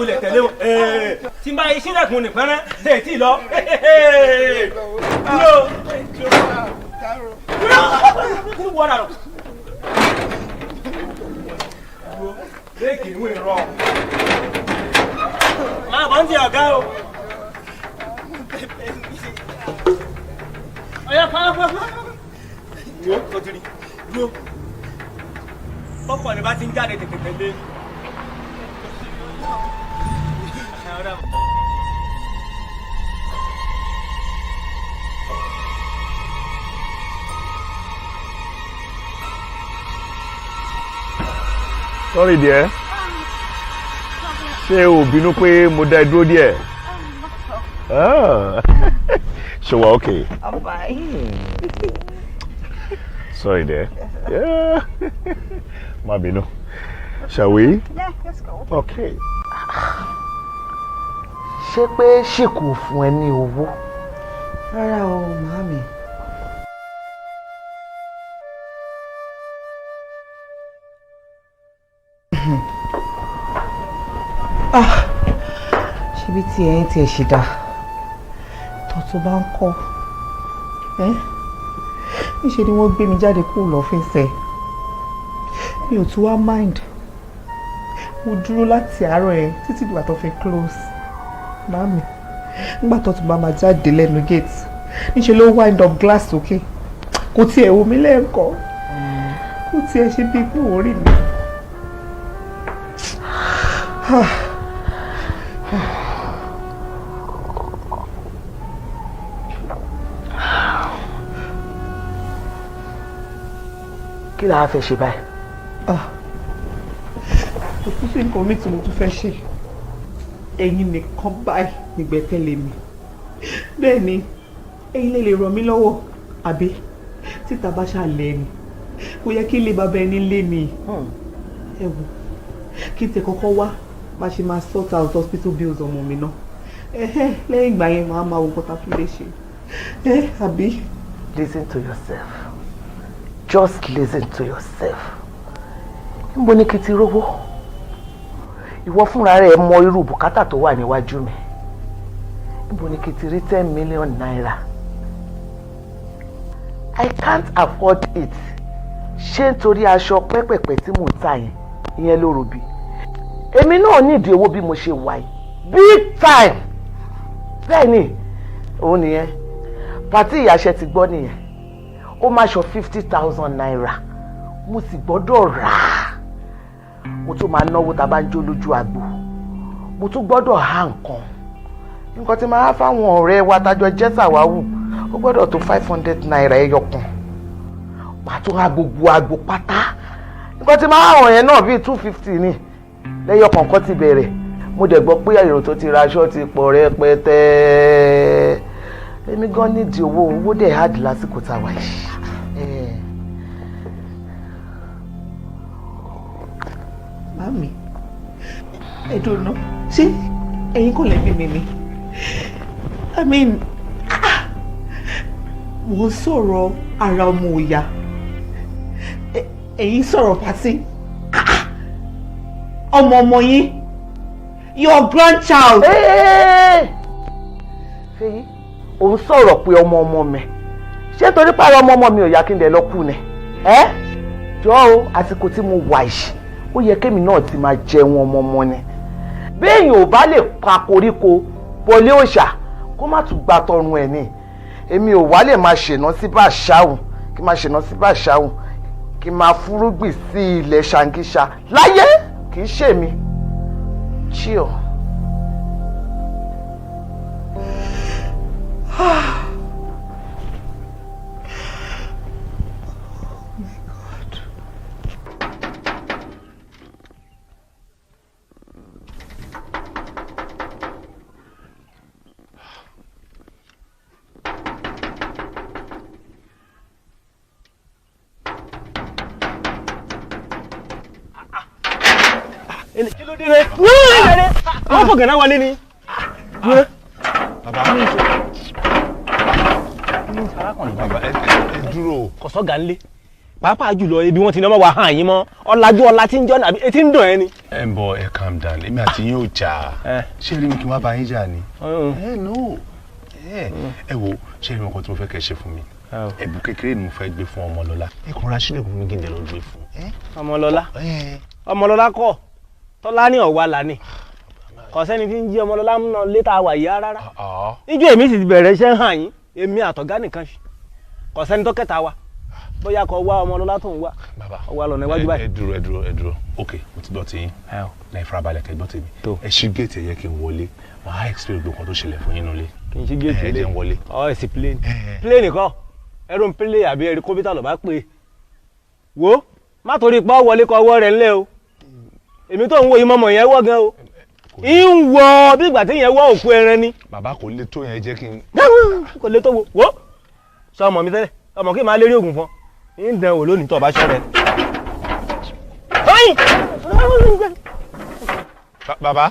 Ilẹ̀ tẹ̀lé wọn. Tí n bá yí sílẹ̀kùn nìkan rẹ̀ ṣe tí lọ. Bẹ́ẹ̀kì ìwé rọ. Máa bọ́ ń di ọ̀gá o. Ọ̀yá pàápàá. Wo o ti rí. Dúró. Bọ́pọ̀ ni bá ti ń jáde tètè tẹ̀lé. Sorry dear. Ṣé o bínú pé mo dá ẹ dúró díẹ̀? Ṣé wà okay? I'm fine. Sorry dear. Yeah. Má bínú. Shall we? Yeah, let's go. Okay. Ṣé pé Siku fún ẹ ní owó? Rárá o, màámi. Ṣebí tí ẹ̀yin tí ẹ ṣe dá tọ́tún bá ń kọ́ níṣẹ́ ni wọ́n gbé mi jáde kúrò lọ́fíìsì mi ò tún wá mind mo dúró láti àárọ̀ ẹ̀ títí ìgbà tó fi close màámi nígbà tó tún bá máa jáde lẹ́nu gate níṣẹ́ ló wind up glass sókè kò tiẹ̀ wò mí lẹ́ẹ̀kan kò tiẹ̀ ṣe bí pé òun rí mi. kí la fẹ́ ṣe báyìí. kò tún sí nǹkan mi tí mo tún fẹ́ ṣe ẹ̀yin nìkan báyìí nígbẹ́kẹ̀lé mi bẹ́ẹ̀ ni ẹ̀yin lè ràn mí lọ́wọ́ àbí títa bá ṣàlẹ̀ ni kò yẹ kí ilé bàbá ẹni lé mi ẹ wò kí n tẹ kọ́kọ́ wá bá ṣe máa sort out hospital bills ọmọ mi náà lẹ́yìn ìgbà yẹn màá máa wo nǹkan tá a tún lè ṣe àbí. Listen to yourself. Just listen to yourself. Níbo ni kí n ti rówó? Ìwọ fúnra rẹ̀ mọ irú bùkátà tó wà níwájú mi. Níbo ni kí n ti rí 10 million naira? I can't afford it. Ṣé nítorí aṣọ pẹ́pẹ̀pẹ́ tí mò ń tà yẹn ìyẹn ló ròbí? Èmi náà nídìí owó bí mo ṣe wà yìí. Big time! Bẹ́ẹ̀ ni, òun nìyẹn. Pàtí ìyàṣẹ ti gbọ́ nìyẹn. Ó máa ṣọ 50,000 naira. Mo sì gbọ́dọ̀ rà á. Mo tún máa náwó tá a bá ń jó lójú àgbo. Mo tún gbọ́dọ̀ há nǹkan. Nǹkan tí máa fáwọn ọ̀rẹ́ wa tájọ jẹ́ sàwáwù. Ó gbọ́dọ̀ tó 500 naira ẹyọ kan. Màá tún há gbogbo àgbo pátá. Nǹkan tí máa hàn yẹn náà bíi 250 ni. Lẹ́yọ kọ̀ọ̀kan ti bẹ̀rẹ̀. Mo dẹ̀ gbọ́ pé èrò tó ti ra aṣọ ti pọ̀ rẹpẹtẹ. Èmi gan nídìí owó dẹ̀ hard lásìkò tá a wà yìí. Mami, I don't know. Ṣé ẹ̀yin kò lè bí mi ni? I mean, mo sọ̀rọ̀ ara ọmọ òya. Ẹ̀yin sọ̀rọ̀ pàtí. Ọmọ yín. Your grandchild. Fèyí, òun sọ̀rọ̀ pé ọmọ mi. Ṣé torí pàrọ̀ ọmọ mi ò yá kí n dẹ̀ lọ kú ni? Jọ̀ọ́ o, àsìkò tí mo wà yìí, ó yẹ kémi náà ti máa jẹun ọmọ ni. Béèyàn ò bá lè pa koríko wọlé òòṣà kó má tún gba tọrùn ẹ̀ ni. Èmi ò wá lè máa ṣèná sí bá ṣáhùn, kí máa ṣèná sí bá ṣáhùn, kí máa fúrúgbìn sí ilẹ̀ ṣàǹgíṣà láyé kì í ṣèmi. Chill. Kí ló dé rẹ̀? Wọ́n fò gànà wọlé ni. Bàbá ẹ dúró. Kọ̀sọ́gà ńlé. Pàápàá jùlọ ibi wọ́n ti ní ọmọ wa hàn yín mọ́. Ọ̀làjú ọ̀la tí ń jọ́ nàbí etí ń dùn ẹ́ ni. Ẹ ń bọ̀ ẹ calm down. Èmi àti yín ò jà. Ṣé rí mi kí n wá bá yín jà ni? No. Ẹ wo ṣé rí mi ọkọ tí mo fẹ́ kẹ́ ṣe fún mi? Ẹ̀bùn kékeré ni mo fẹ́ gbé fún Ọmọlọ́lá. Ẹ kàn ra sílẹ̀ fún mi kí n dẹ̀ lọ gbé fún. Ọmọlọ́lá? Ọmọlọ́lá kọ́. Tọ́lá ní ọ̀wá là ní. Kò sẹ́ni tí ń jí Ọmọlọ́lá múná létà wà yá rárá. Níjọ́ èmi sì ti bẹ̀rẹ̀ iṣẹ́ hàn yín, èmi àtọ̀gá nìkan ṣe. Kò sẹ́ni tó kẹta wa. Bóyá kò wá Ọmọlọ́lá tó ń wá. Bàbá ọwọ́ lọ́nà iwájú báyìí. Ẹ dúró. Ok, mo ti gbọ́ ti yín. Láì farabalẹ̀ kẹ́ gbọ́ tèmi. Ẹ ṣí géètì ẹ yẹ kí n wọlé. Màá explain gbogbo nǹkan tó ṣẹlẹ̀ fún yín nulẹ̀. Kì í ṣí géètì ẹ jẹ́ n wọlé. Ẹ sì plane. Plane kọ́. Ẹrù ń plane àbí ẹ̀rí kọ́mpútà lọ́ bá pè é. Wo má torí pa wọlé kọ ọwọ́ rẹ̀ ńlẹ̀ o. Èmi tó ń wo ìmọ̀mọ̀ yẹn wọ́ gan o. ń wọ bí ìgbà tí yẹn wọ òkú ẹran ni. bàbá kò lè tó yẹn jẹ́ kí n. kò lè tó wo sọ ọmọ mi tẹ́lẹ̀ ọmọ kí n máa lérí oògùn fún ń dán wò lónìí tó bá ṣọrẹ. bàbá.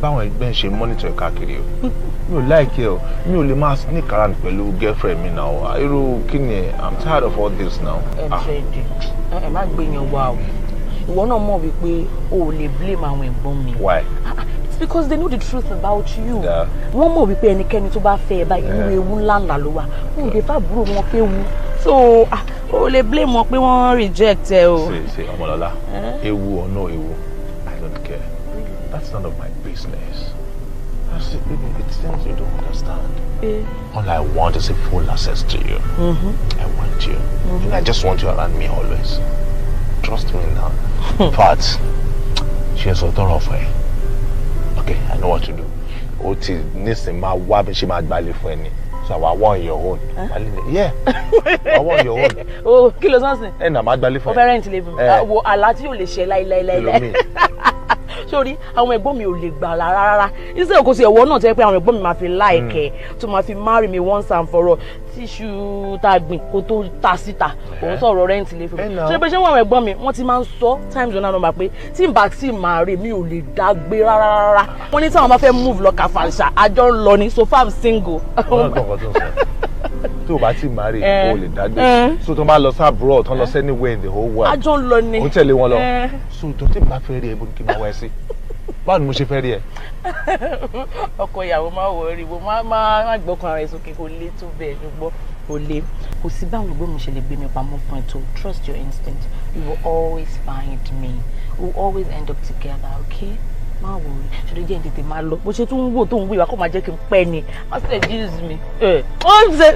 Báwọn ẹgbẹ́ ṣe monitor ẹ̀ káàkiri o mi ò like o mi ò lè máa sneak around pẹ̀lú girlfriend mi náà irú kí ni I'm tired of all this now. ẹ má gbé yẹn wá o ìwọ náà mọ̀ wípé o ò lè blame àwọn ẹ̀gbọ́n mi. Why? It's because they know the truth about you. Wọ́n mọ̀ wípé ẹnikẹ́ni tó bá fẹ́ ẹ báyìí inú ewu ńláńlá ló wà. Wọ́n ò lè fàbúrò wọn pé wu. So o lè blame wọn pé wọ́n reject ẹ o. Say Ọmọlọ́lá, ewu or no ewu, I don't care. That's none of my business. It's things you don't understand. All I want is a full access to you. I want you. And I just want you around me always. Trust me now. But she's a thorough friend. Okay, I know what to do. Oti nisin ma wa bi she ma gbale fún ẹni. So I want your own. Yeah. I want your own. Oh, kí ló sọ sin? Na ma gbale fún. O parent live. Wo ala tí ó lè ṣe láíláí. Sorry, àwọn ẹ̀gbọ́n mi ò lè gbà rárá. Instead kò sí ẹ̀wọ̀ náà tẹ́ pé àwọn ẹ̀gbọ́n mi máa fi like tó máa fi marry me once and for all. Tíṣù tá gbìn kó tó ta síta. Òun sọ̀rọ̀ rent lè fún mi. Ṣé pé ṣé wọ́n àwọn ẹ̀gbọ́n mi wọ́n ti máa ń sọ times on number pé tí n bá tí máa rí mi ò lè dá gbé rárá. Wọ́n ní táwọn bá fẹ́ move lọ Kàfàǹṣà àjọ ń lọ ni so far I'm single. Tó bá ti marry o lè dá gbé. So tó bá lọ sí abroad tó lọ sí anywhere in the whole world. Àjọ ń lọ ni. Ó tẹ̀lé wọn lọ. So tó tí bá fẹ́ rí ẹ bó ní kí n máa wá ẹ sí. Báwo ni mo ṣe fẹ́ rí ẹ? Ọkọ ìyàwó máa wọ rí wo máa gbọ́kàn ara ẹ̀ sókè kò lè tó bẹ́ẹ̀ ṣùgbọ́n kò lè. Kò sí báwọn ẹ̀gbọ́n mi ṣe lè gbé mi pamọ́ fún ẹ tó trust your instinct. You will always find me. We will always end up together, okay? Má wò rí ṣùgbọ́n jẹ́ ìdètè máa lọ. Bó ṣe tún ń wò tó ń wò ìwà kó máa jẹ́ kí n pẹ́ ni. Má sì lè jíìsì mi. Ó ń ṣe.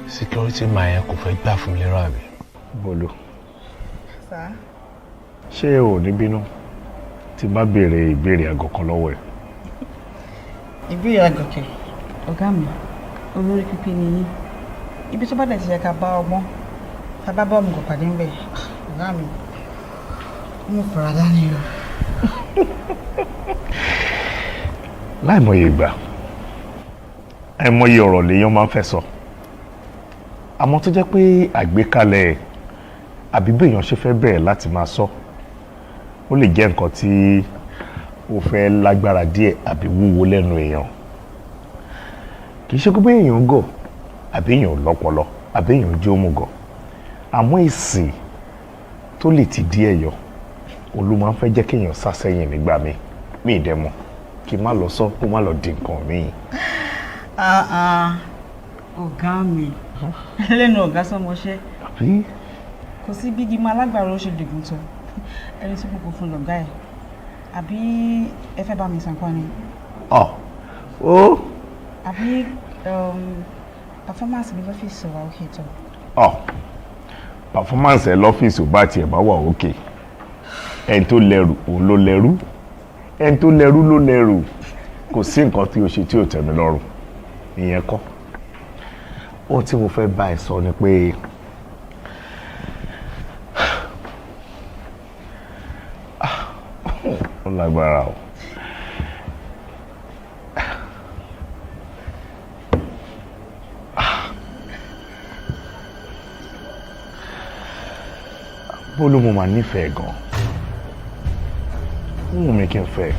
Security man yẹn kò fẹ́ gbà fún mi lérò àbí. Bolo. Sá. Ṣé o ní bínú tí bá béèrè ìbéèrè àgọ́ kan lọ́wọ́ ẹ̀? Ìbéèrè àgọ̀kẹ́. Ọ̀gá mi, olórí pípé ni yín. Ibi tó bá dẹ̀ ti yẹ ká bá ọgbọ́n, ká bá bọ́ọ̀mù kò pàdé ńbẹ̀. Ọ̀gá mi, mo fara dání o. Láìmọye ìgbà, àìmọye ọ̀rọ̀ lèèyàn máa ń fẹ́ sọ. Àmọ́ tó jẹ́ pé àgbékalẹ̀ àbí béèyàn ṣe fẹ́ bẹ̀rẹ̀ láti máa sọ ó lè jẹ́ nǹkan tí ó fẹ́ lágbára díẹ̀ àbí wúwo lẹ́nu èèyàn. Kì í ṣe pé èèyàn gọ̀ àbí èèyàn lọ́pọlọ àbí èèyàn jẹ́ òmùgọ̀. Àmọ́ èsì tó lè ti díẹ̀ yọ olú máa ń fẹ́ jẹ́ kéèyàn sá sẹ́yìn nígbà míì. Mi ì dẹ̀ mọ̀ kí n má lọ sọ kó má lọ di nǹkan míì. Ọ̀gá mi lẹ́nu ọ̀gá sọmọṣẹ́ àbí kò sí bí gímọ alágbàro ó ṣe dìgún tó ẹni tí kòkó fún lọ̀gá ẹ̀ àbí ẹ fẹ́ bá mi sàn kọ́ ni. Àbí performance mi lọ́fíìsì wa òkè tó. Performance ẹ lọ́fíìsì ò bá tiẹ̀ bá wà òkè. Ẹni tó lẹ́rù òun ló lẹ́rù. Ẹni tó lẹ́rù ló lẹ́rù. Kò sí nǹkan tí o ṣe tí ò tẹ́ mi lọ́rùn. Ìyẹn kọ́. Ohun tí mo fẹ́ bá ẹ sọ ni pé ó lágbára o. Bólú mo máa nífẹ̀ẹ́ gan. Ó wù mí kí n fẹ́.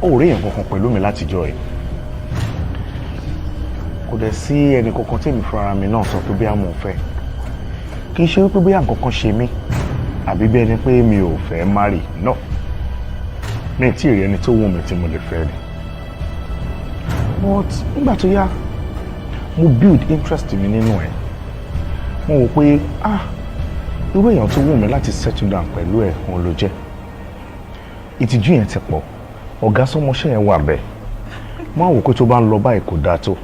Ó rí èèyàn kankan pẹ̀lú mi látijọ́ yìí. Kò dẹ̀ sí ẹni kankan tí èmi fúnra mi náà sọ pé bí àmọ́ fẹ́. Kì í ṣe wípé bí àǹkankan ṣe mí àbí bí ẹni pé mi ò fẹ́ marry náà. Mi ì tí ì rí ẹni tó wù mí tí mo lè fẹ́ rí. But nígbà tó yá mo build interest mi nínú ẹ̀. Mo wò pé irú èèyàn tó wù mí láti settle down pẹ̀lú ẹ̀ òun ló jẹ́. Ìtìjú yẹn ti pọ̀. Ọ̀gá sọmọṣẹ́ yẹn wà bẹ́ẹ̀. Mo á wò pé tó bá ń lọ báyìí kò dáa tó.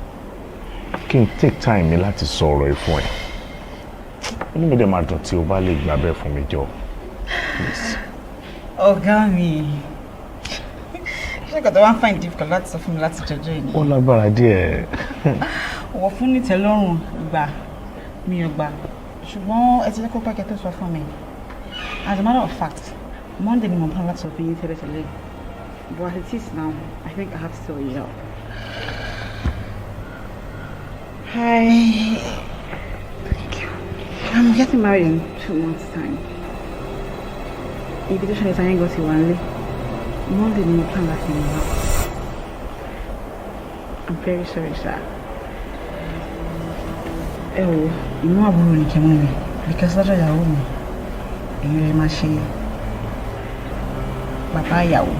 Kí n take time mi láti sọ̀rọ̀ ẹ̀ fún ẹ. Inú mi dẹ̀ máa dùn tí o bá lè gbà bẹ́ẹ̀ fún mi jọ. Please. Ọ̀gá mi, ṣé kò tó wá ń find difficult láti sọ fún mi láti jọjọ́ yìí? Ó lágbára díẹ̀. Wọ́n fún ní tẹ́lọ́rùn gbà mi ò gbà. Ṣùgbọ́n ẹ ti jẹ́ kó pẹ́kẹ́ tó sọ fún mi. As a matter of fact, Monday ni mo plan láti sọ fún yín tẹ́lẹ̀tẹ́lẹ̀. But as it is now, I think I have to tell you. Hi. Thank you. I'm getting married in 2 months' time. Invitation is going to go to Monday ni mo plan láti mú wá. I'm very sorry, sir. Oh, you know àbúrò ni kẹ́ mọ́ mi because lọ́dọ̀ ìyàwó mi èyí rẹ̀ máa ṣe bàbá ìyàwó.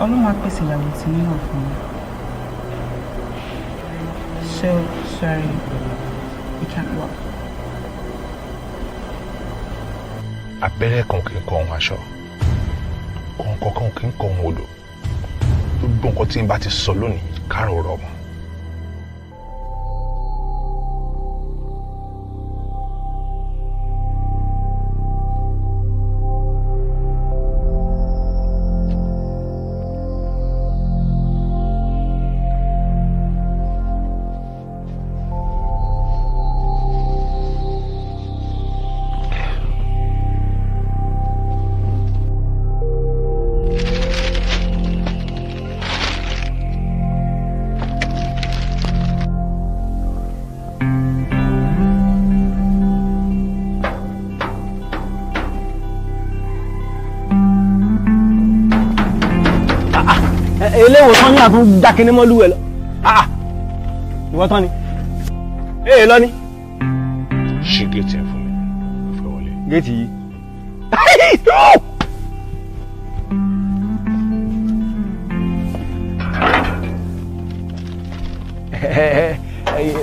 Ọlọ́run á pèsè ìyàwó tí nínú fún mi. So sorry, it can't work. Abẹ́rẹ́ kan kì í kọ ohun aṣọ, kọ̀ọ̀kan kan kì í kọ ohun odò. Gbogbo nǹkan tí n bá ti sọ lónìí kárò rọ̀ mọ́. eléwo tán ní àtún dákiní mọ́ lúwẹ̀ lọ. Ìwọ tán ni. Ee lọ ni. Ṣí géètì ẹ̀ fún mi. Fẹ́ wọlé. Géètì yìí.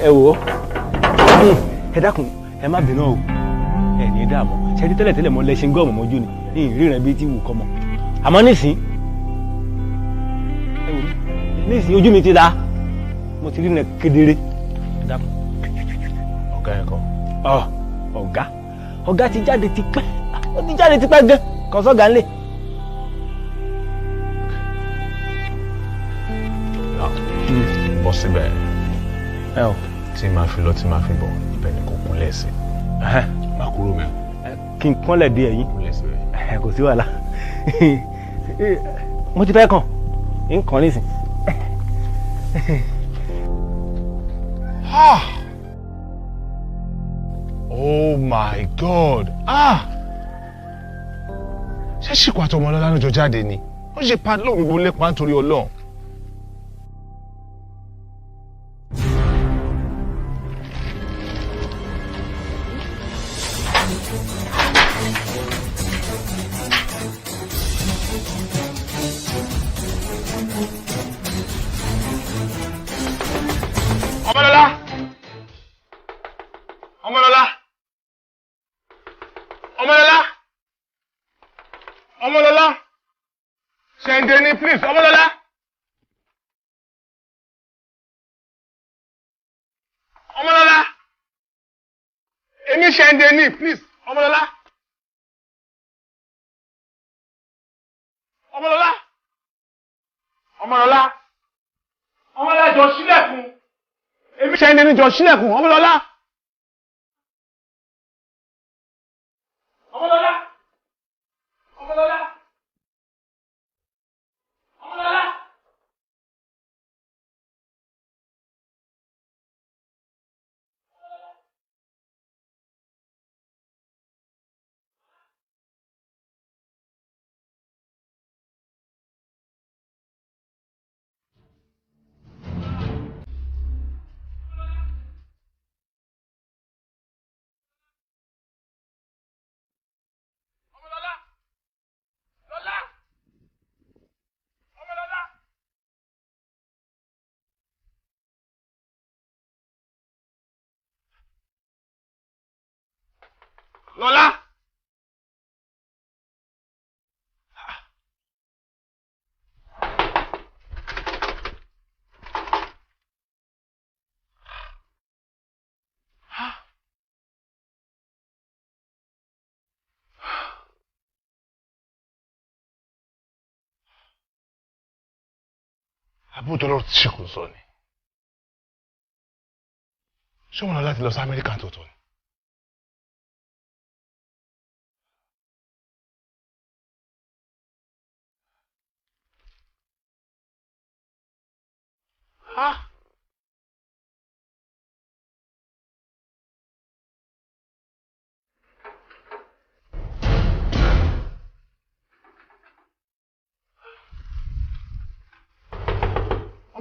Ẹ wò ó. Ẹ dákun, ẹ má bínú o. Ẹ ní dààmú. Ṣé rí tẹ́lẹ̀tẹ́lẹ̀ mọ́ lẹ́ṣin gọ́ọ̀mù mọ́jú ni? Ní ìríran bíi tí wù kọ́ mọ́. Àmọ́ nísìnyí. Nísìnyí ojú mi ti dá. Mo ti rí nà kedere. Ọ̀gá ẹ̀ kọ́. Ọ̀gá ti jáde tipẹ́. Ó ti jáde tipẹ́ gan. Kò sọ́gà ńlẹ̀. Bọ́ síbẹ̀. Tí màá fi lọ tí màá fi bọ̀ ibẹ̀ ni kò kúnlẹ̀ sí. Má kúrò mẹ́. Kí n kúnlẹ̀ dé ẹ̀yìn. Kúnlẹ̀ síbẹ̀. Kò sí wàhálà. Mo ti fẹ́ kàn. Ń kàn nísìn. Oh my God! Ṣé Siku àti Ọmọlọ́lá ló jọ jáde ni? Ó ṣe padlock gbogbo lépa nítorí Ọlọ́run. Ọmọlọ́lá! Ọmọlọ́lá! Ọmọlọ́lá! Ọmọlọ́lá! Ṣẹ̀ǹdẹ̀ni please, Ọmọlọ́lá! Ọmọlọ́lá! Èmi Ṣẹ̀ǹdẹ̀ni please, Ọmọlọ́lá! Ọmọlọ́lá! Ọmọlọ́lá! Ọmọlọ́lá jọ sílẹ̀kùn! Èmi Ṣẹ̀ǹdẹ̀ni jọ sílẹ̀kùn, Ọmọlọ́lá! Ọmọlọ́lá! Ọmọlọ́lá! Ọmọlọ́lá! Lọ́lá! Àbúrò tó lọ́rọ̀ tí Siku sọ ni. Ṣé wọn lọ láti lọ sí Amẹ́ríkà tó tọ́ ni?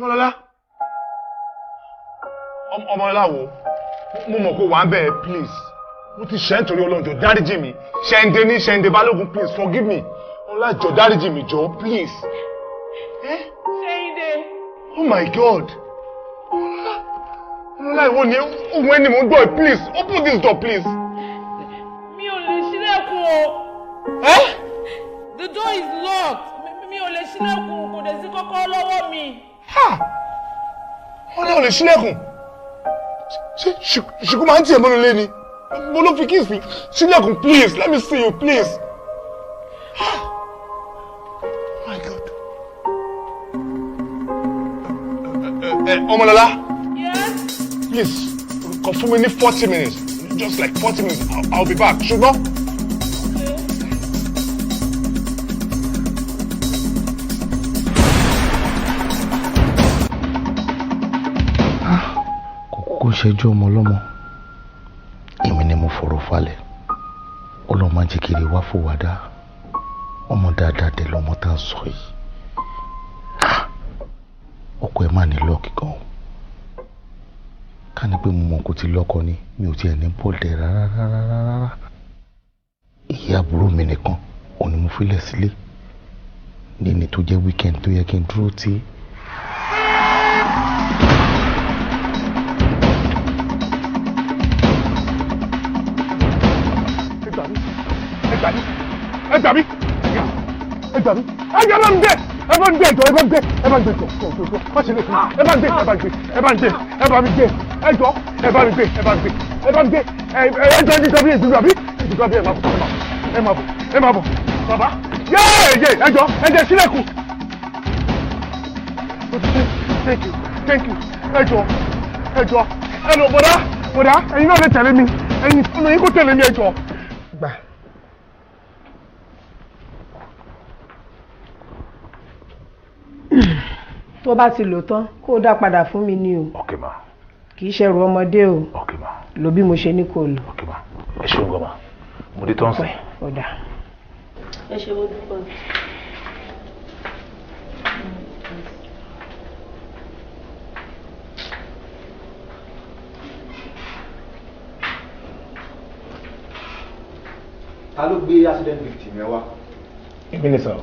Ọmọlọ́lá. Ọmọlọ́lá wo? Mo mọ̀ kó wà ń bẹ̀ please. Mo ti ṣẹ̀ nítorí Ọlọ́run dáríjì mi. Ṣẹ̀ǹdé Balógun please forgive me. Ọlọ́lá jọ̀ọ́ dáríjì mi jọ̀ọ́ please. Ṣẹ́yìndé. Oh my God. Ọlọ́lá ìwọ ni ohun ẹni mo ń gbọ́ please open this door please. Mi ò lè ṣílẹ̀kùn o. The door is locked. Mi ò lè ṣílẹ̀kùn kò dẹ̀ sí kọ́kọ́rọ́ lọ́wọ́ mi. Ọlọ́lá ò lè ṣílẹ̀kùn. Ṣé Ṣìkú máa ń tiẹ̀ mọ́nu lé ni? Mo ló fi kíìsì ṣílẹ̀kùn please let me see you please. Oh my God. Ọmọlọ́lá. Yes. Please come for me ní 40 minutes just like 40 minutes I'll be back ṣùgbọ́n. Kò ṣẹjọ́ ọmọ ọlọ́mọ èmi ni mo fọ̀rọ̀ falẹ̀ ọlọ́mọ jẹ́kiri wá fòwádà ọmọ dáadáa dẹ̀ lọ́mọ tá à ń sọ yìí ọkọ ẹ̀ má ní lọ́ọ̀kì gan ká ní pé mo mọ̀ kó ti lọ́kọ ni mi ò tiẹ̀ ní bọ́ọ̀dẹ̀ rárá ìyá àbúrò mi nìkan òun ni mo filẹ̀ sílé ní tó jẹ́ weekend tó yẹ kí n dúró tí. Ẹ gbà mí ẹ bá ń gbé ẹjọ ẹ bá ń gbé má ṣe lè fún mi ẹ bá ń gbé ẹ bá mi gbé ẹjọ ẹ bá mi gbé ẹjọ ẹjọ bí ètùtù àbí ẹ máa bọ̀ bàbá yéèyé ẹjọ sílẹ̀kùn thank you ẹjọ ẹ lọ bọ̀dá ẹ̀yin náà lè tẹ̀lé mi ẹ̀yin ọmọ yín kò tẹ̀lé mi ẹjọ. tó bá ti lò tán kó o dá padà fún mi ní o. Okay ma. kì í ṣẹrù ọmọdé o. Okay ma. lò bí mo ṣe ní kó o lò. Okay ma. ẹ ṣeun gan ma mo dé tán sí. ọ̀dà. ẹ ṣe mo dúpọ̀. ta ló gbé accident victim yẹn wá. èmi ni sọ.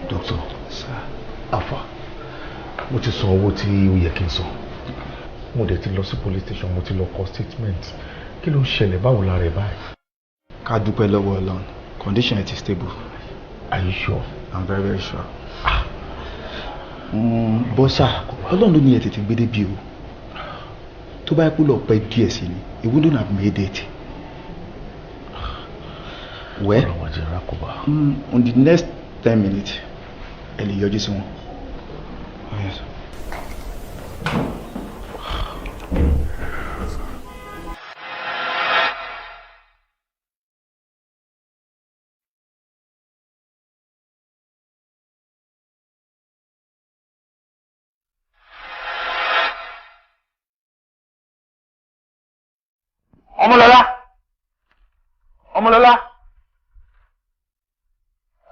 Doctor, Alpha, mo ti san owó tí ó yẹ kí n san. Mo dẹ̀ ti lọ sí police station, mo ti lọ kọ statement. Kí ló ń ṣẹlẹ̀ báwo la rẹ̀ báyìí? Ká dúpẹ́ lọ́wọ́ Ọlọ́run. Condition is stable. Are you sure? I'm very sure. Bọ́sà, Ọlọ́run ló ní ẹ tètè gbé débi o. Tó bá kú lọ pẹ́ díẹ̀ sí ni, he wouldn't have made it. Well, on the next 10 minutes, ẹ lè yọjú sí wọn. Yes.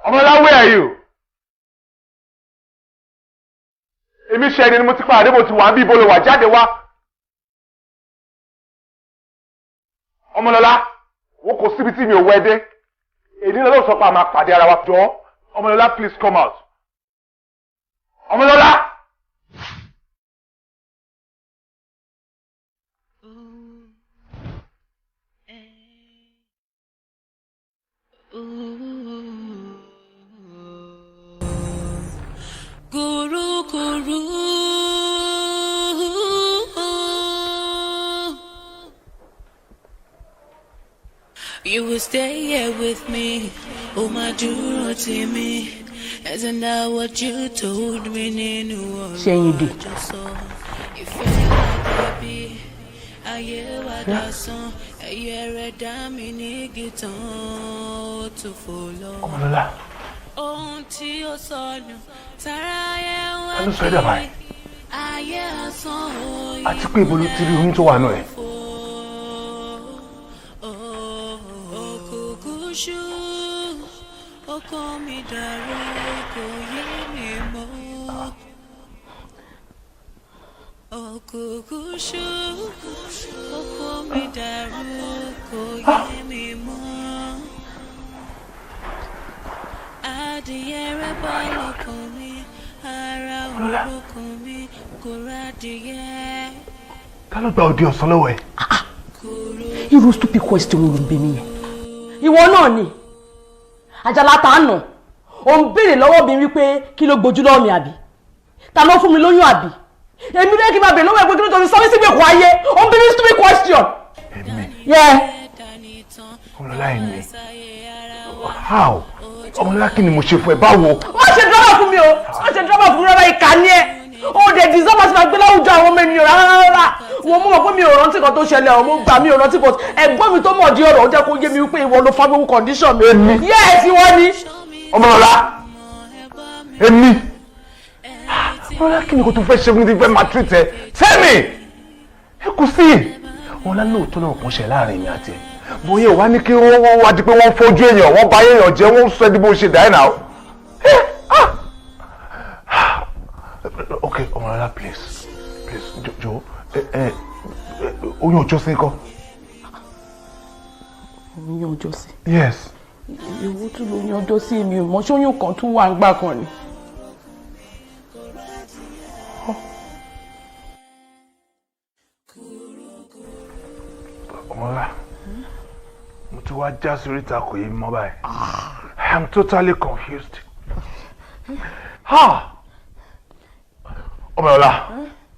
Ọmọlọ́lá, where are you? Èmi ṣe ẹni ni mo ti pàdé mo ti wà ń bí ibo ló wà jáde wá. Ọmọlọ́lá, wo kò síbi tí mi ò wẹ́ dé. Èdè náà ló sọ pé a máa pàdé ara wa jọ. Ọmọlọ́lá, please come out. Ọmọlọ́lá. Kurukuru. You will stay here with me, oh my dúró tì mí. Isn't that what you told me nínú ọ̀rọ̀ àjọsọ? Ìfẹ́ wa bẹ̀bí, ayé wa dásán, ẹyẹ rẹ̀ dá mi ní gìtàn ó tún fò lọ. Ọmọlọ́lá. Ohun tí ó sọnù, tara ayé wá bí. Ta ló sọ ẹ́ dà báyìí? Ayé asán òye. Àti pé ibo ló ti rí oyún tó wà náà ẹ̀? dàrú kò yé mi mọ́. Òkùnkùn ṣú ọkọ mi dàrú kò yé mi mọ́. Adìyẹ rẹ bá lọ́kàn mi, ara òrukùn mi kò rádìyẹ. Ta ló gba òde ọ̀sán lọ́wọ́ ẹ̀? Irú stupid question ló ń bí mi yẹn. Ìwọ náà ni àjàlá tá a nà ò ń béèrè lọ́wọ́ mi wípé kí ló gbójú lọ́wọ́ mi àbí ta ló fún mi lóyún àbí èmi lẹ́yìn kí n máa béèrè lọ́wọ́ ẹ̀ pé kí ló tó ti sọ mí síbi èkó ayé ò ń bí mi stupid question. Ọmọlọ́lá ẹ̀ ni how? Ọmọlọ́lá kí ni mo ṣe fún ẹ báwo? Má ṣe drama fún mi o, má ṣe drama fún mi rárá ìkà ni ẹ. O de deserve àti máa gbé láwùjọ àwọn ọmọ ènìyàn rárá. Wọ́n mú wọn pé mi ò rántí kan tó ṣẹlẹ̀ ọ̀ mo gbà mí ò rántí but ẹ̀gbọ́n mi tó mọ̀ di ọ̀rọ̀ ó jẹ́ kó yé mi wípé ìwọ ló family condition mi. Yes, ìwọ ni. Ọmọlọ́lá èmi Ọmọlọ́lá kí ni kò tún fẹ́ ṣe fún mi fẹ́ máa treat ẹ tell me ẹ kò sí Ọmọlọ́lá lóòótọ́ náà kò ṣe láàrin mi àti ẹ bóyá wá ní kí wọ́n wá di pé wọ́n fojú èèyàn wọ́n bá èèyàn jẹ́ wọ́n sọ ẹni bó ṣe dà ẹ́ náà. Okay, Ọmọlọ́lá, please, Joe, oyún ọjọ́ sí kọ́. Oyún ọjọ́ sí. Yes. Ìwọ tún lóyún ọjọ́ sí mi ò mọ̀ ṣóyún kan tún wà ń gbà kan ni. Ọmọlọ́lá, mo ti wá já sórí ìta kò yé mi mọ́ báyìí. I am totally confused. Ọmọlọ́lá,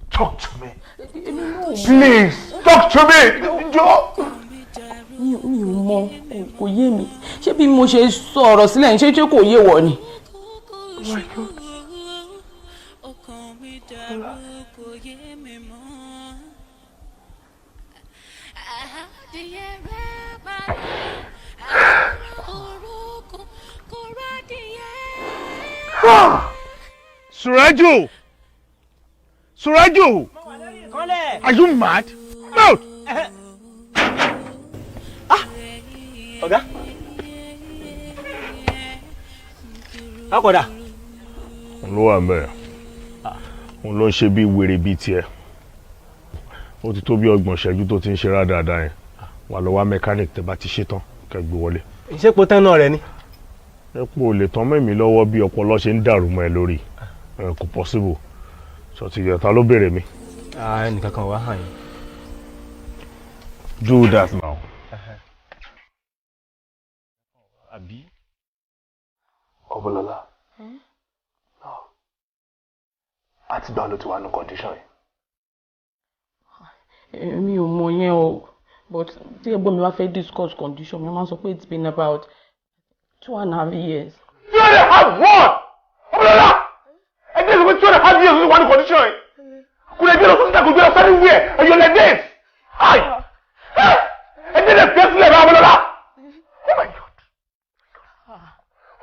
talk to me. Please, talk to me. Mi ò mọ̀, kò yé mi. Ṣé bí mo ṣe sọ ọ̀rọ̀ sílẹ̀ ní ṣé kò yé wọ ni? Oh my God. Suraju! Suraju! Are you mad? Mouth! Ọ̀gá. Akọ̀dà. Òun ló wà ńbẹ̀. Òun ló ń ṣe bí wèrè bíi tiẹ̀. Ó ti tó bí 30 ìṣẹ́jú tó ti ń ṣe rádaràda yẹn. Wà lọ wá mechanic tẹ́ bá ti ṣe tán kẹ́ gbé wọlé. Ìṣèpò tán náà rẹ ni. Epo ò lè tán mẹ́mi lọ́wọ́ bí ọpọlọ ṣe ń dàrú mọ́ ẹ lórí. Kò possible. Sọ ti yẹ ta ló béèrè mi. Ẹnìkan kan wá hàn yín. Do that now. Àbí? Ọmọlọ́lá. Àti gbà ló ti wà ní condition yìí. Èmi ò mọ̀ yẹn o, but tí ẹ̀gbọ́n mi bá fẹ́ discuss condition mi máa ń sọ pé it's been about 2.5 years. 2.5 what? Ọmọlọ́lá! Ẹgbẹ́ ìsọ̀kú 2.5 years ló wà ní condition yìí. Kò lè bí lọ sọ́sítà kò gbé lọ sẹ́ni wíẹ̀ and you're like this. Hi! Ẹgbẹ́ ìsọ̀kú fẹ́ sílẹ̀ bá Ọmọlọ́lá. Oh my God!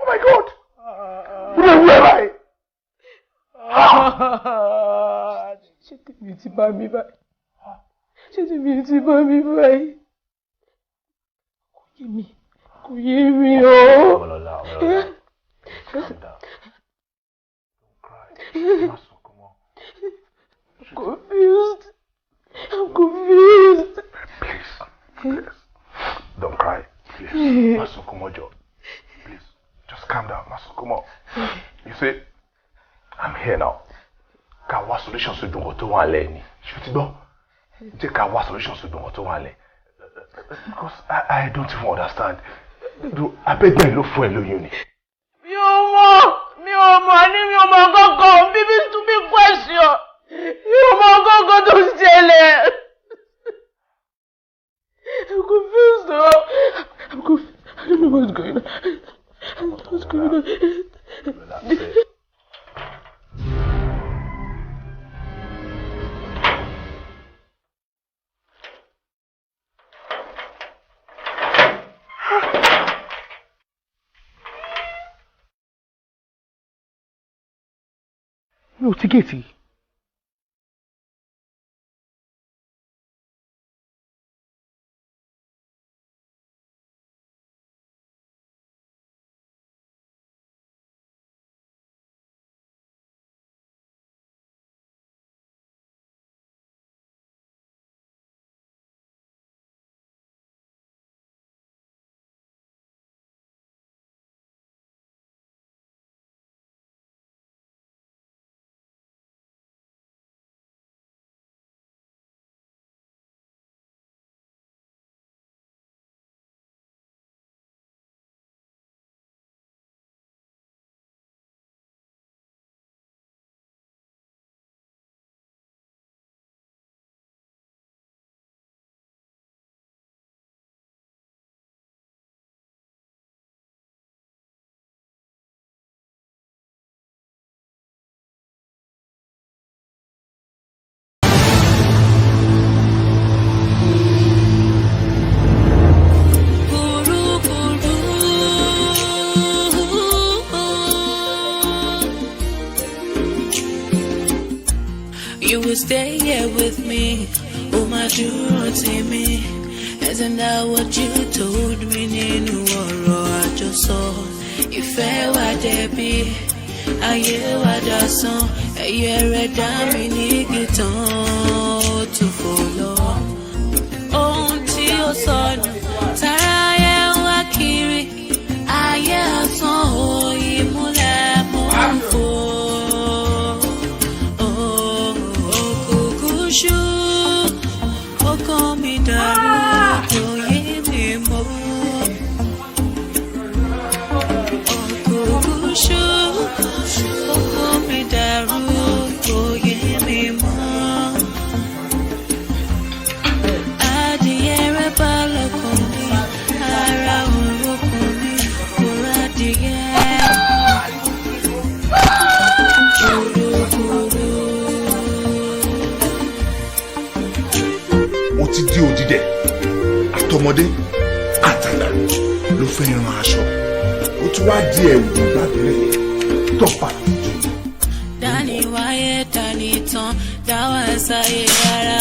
Oh my God! Wúlò wúlò báyìí. Ṣé tèmi ti bá mi báyìí? Ṣé tèmi ti bá mi báyìí? Kò yé mi o. Ọmọlọ́lá, calm down. Don't cry. Má sunkún mọ́. I'm confused. I'm confused. Please. Don't cry. Please. Má sunkún mọ́ jọ̀ọ́. Please. Just calm down. Má sunkún mọ́. You see, I'm here now. Ká wá solution sí ìdùnnú tó wà lẹ́yìn ni. Ṣé o ti gbọ́? Jẹ́ ká wá solution sí ìdùnnú tó wà lẹ́yìn. Because I don't even understand. Abẹ́gbẹ́ ló fún ẹ lóyún ni. Mi ò mọ̀ ní mi ò mọ̀ gángan bíbí stupid question. Mi ò mọ̀ gángan tó ṣẹlẹ̀. I'm confused though. I'm confused. I don't know what's going on. I don't know what's going on. Mi ò ti géètì. You will stay here with me. Oh my dúró tì mí. Isn't that what you told me nínú ọ̀rọ̀ àjọsọ? Ìfẹ́ wa dẹ̀bi, ayé wa dasán. Ẹyẹ rẹ̀ dá mi ní gìtàn ó tún fò lọ. Ohun tí ó sọnù, tara ayé wá kiri. Ayé asán o, ìmúlẹ̀ mọ́ ń fò. Òkùnkùn ṣú, ọkàn mi dàrú. Ó ti di òdìdẹ àtọmọdé àtàgbà ló fẹ́ ran aṣọ ó tún wá di ẹ̀wù gbàgbére tọ́pa. Dání wáyé dání tán dáwà sáyé rárá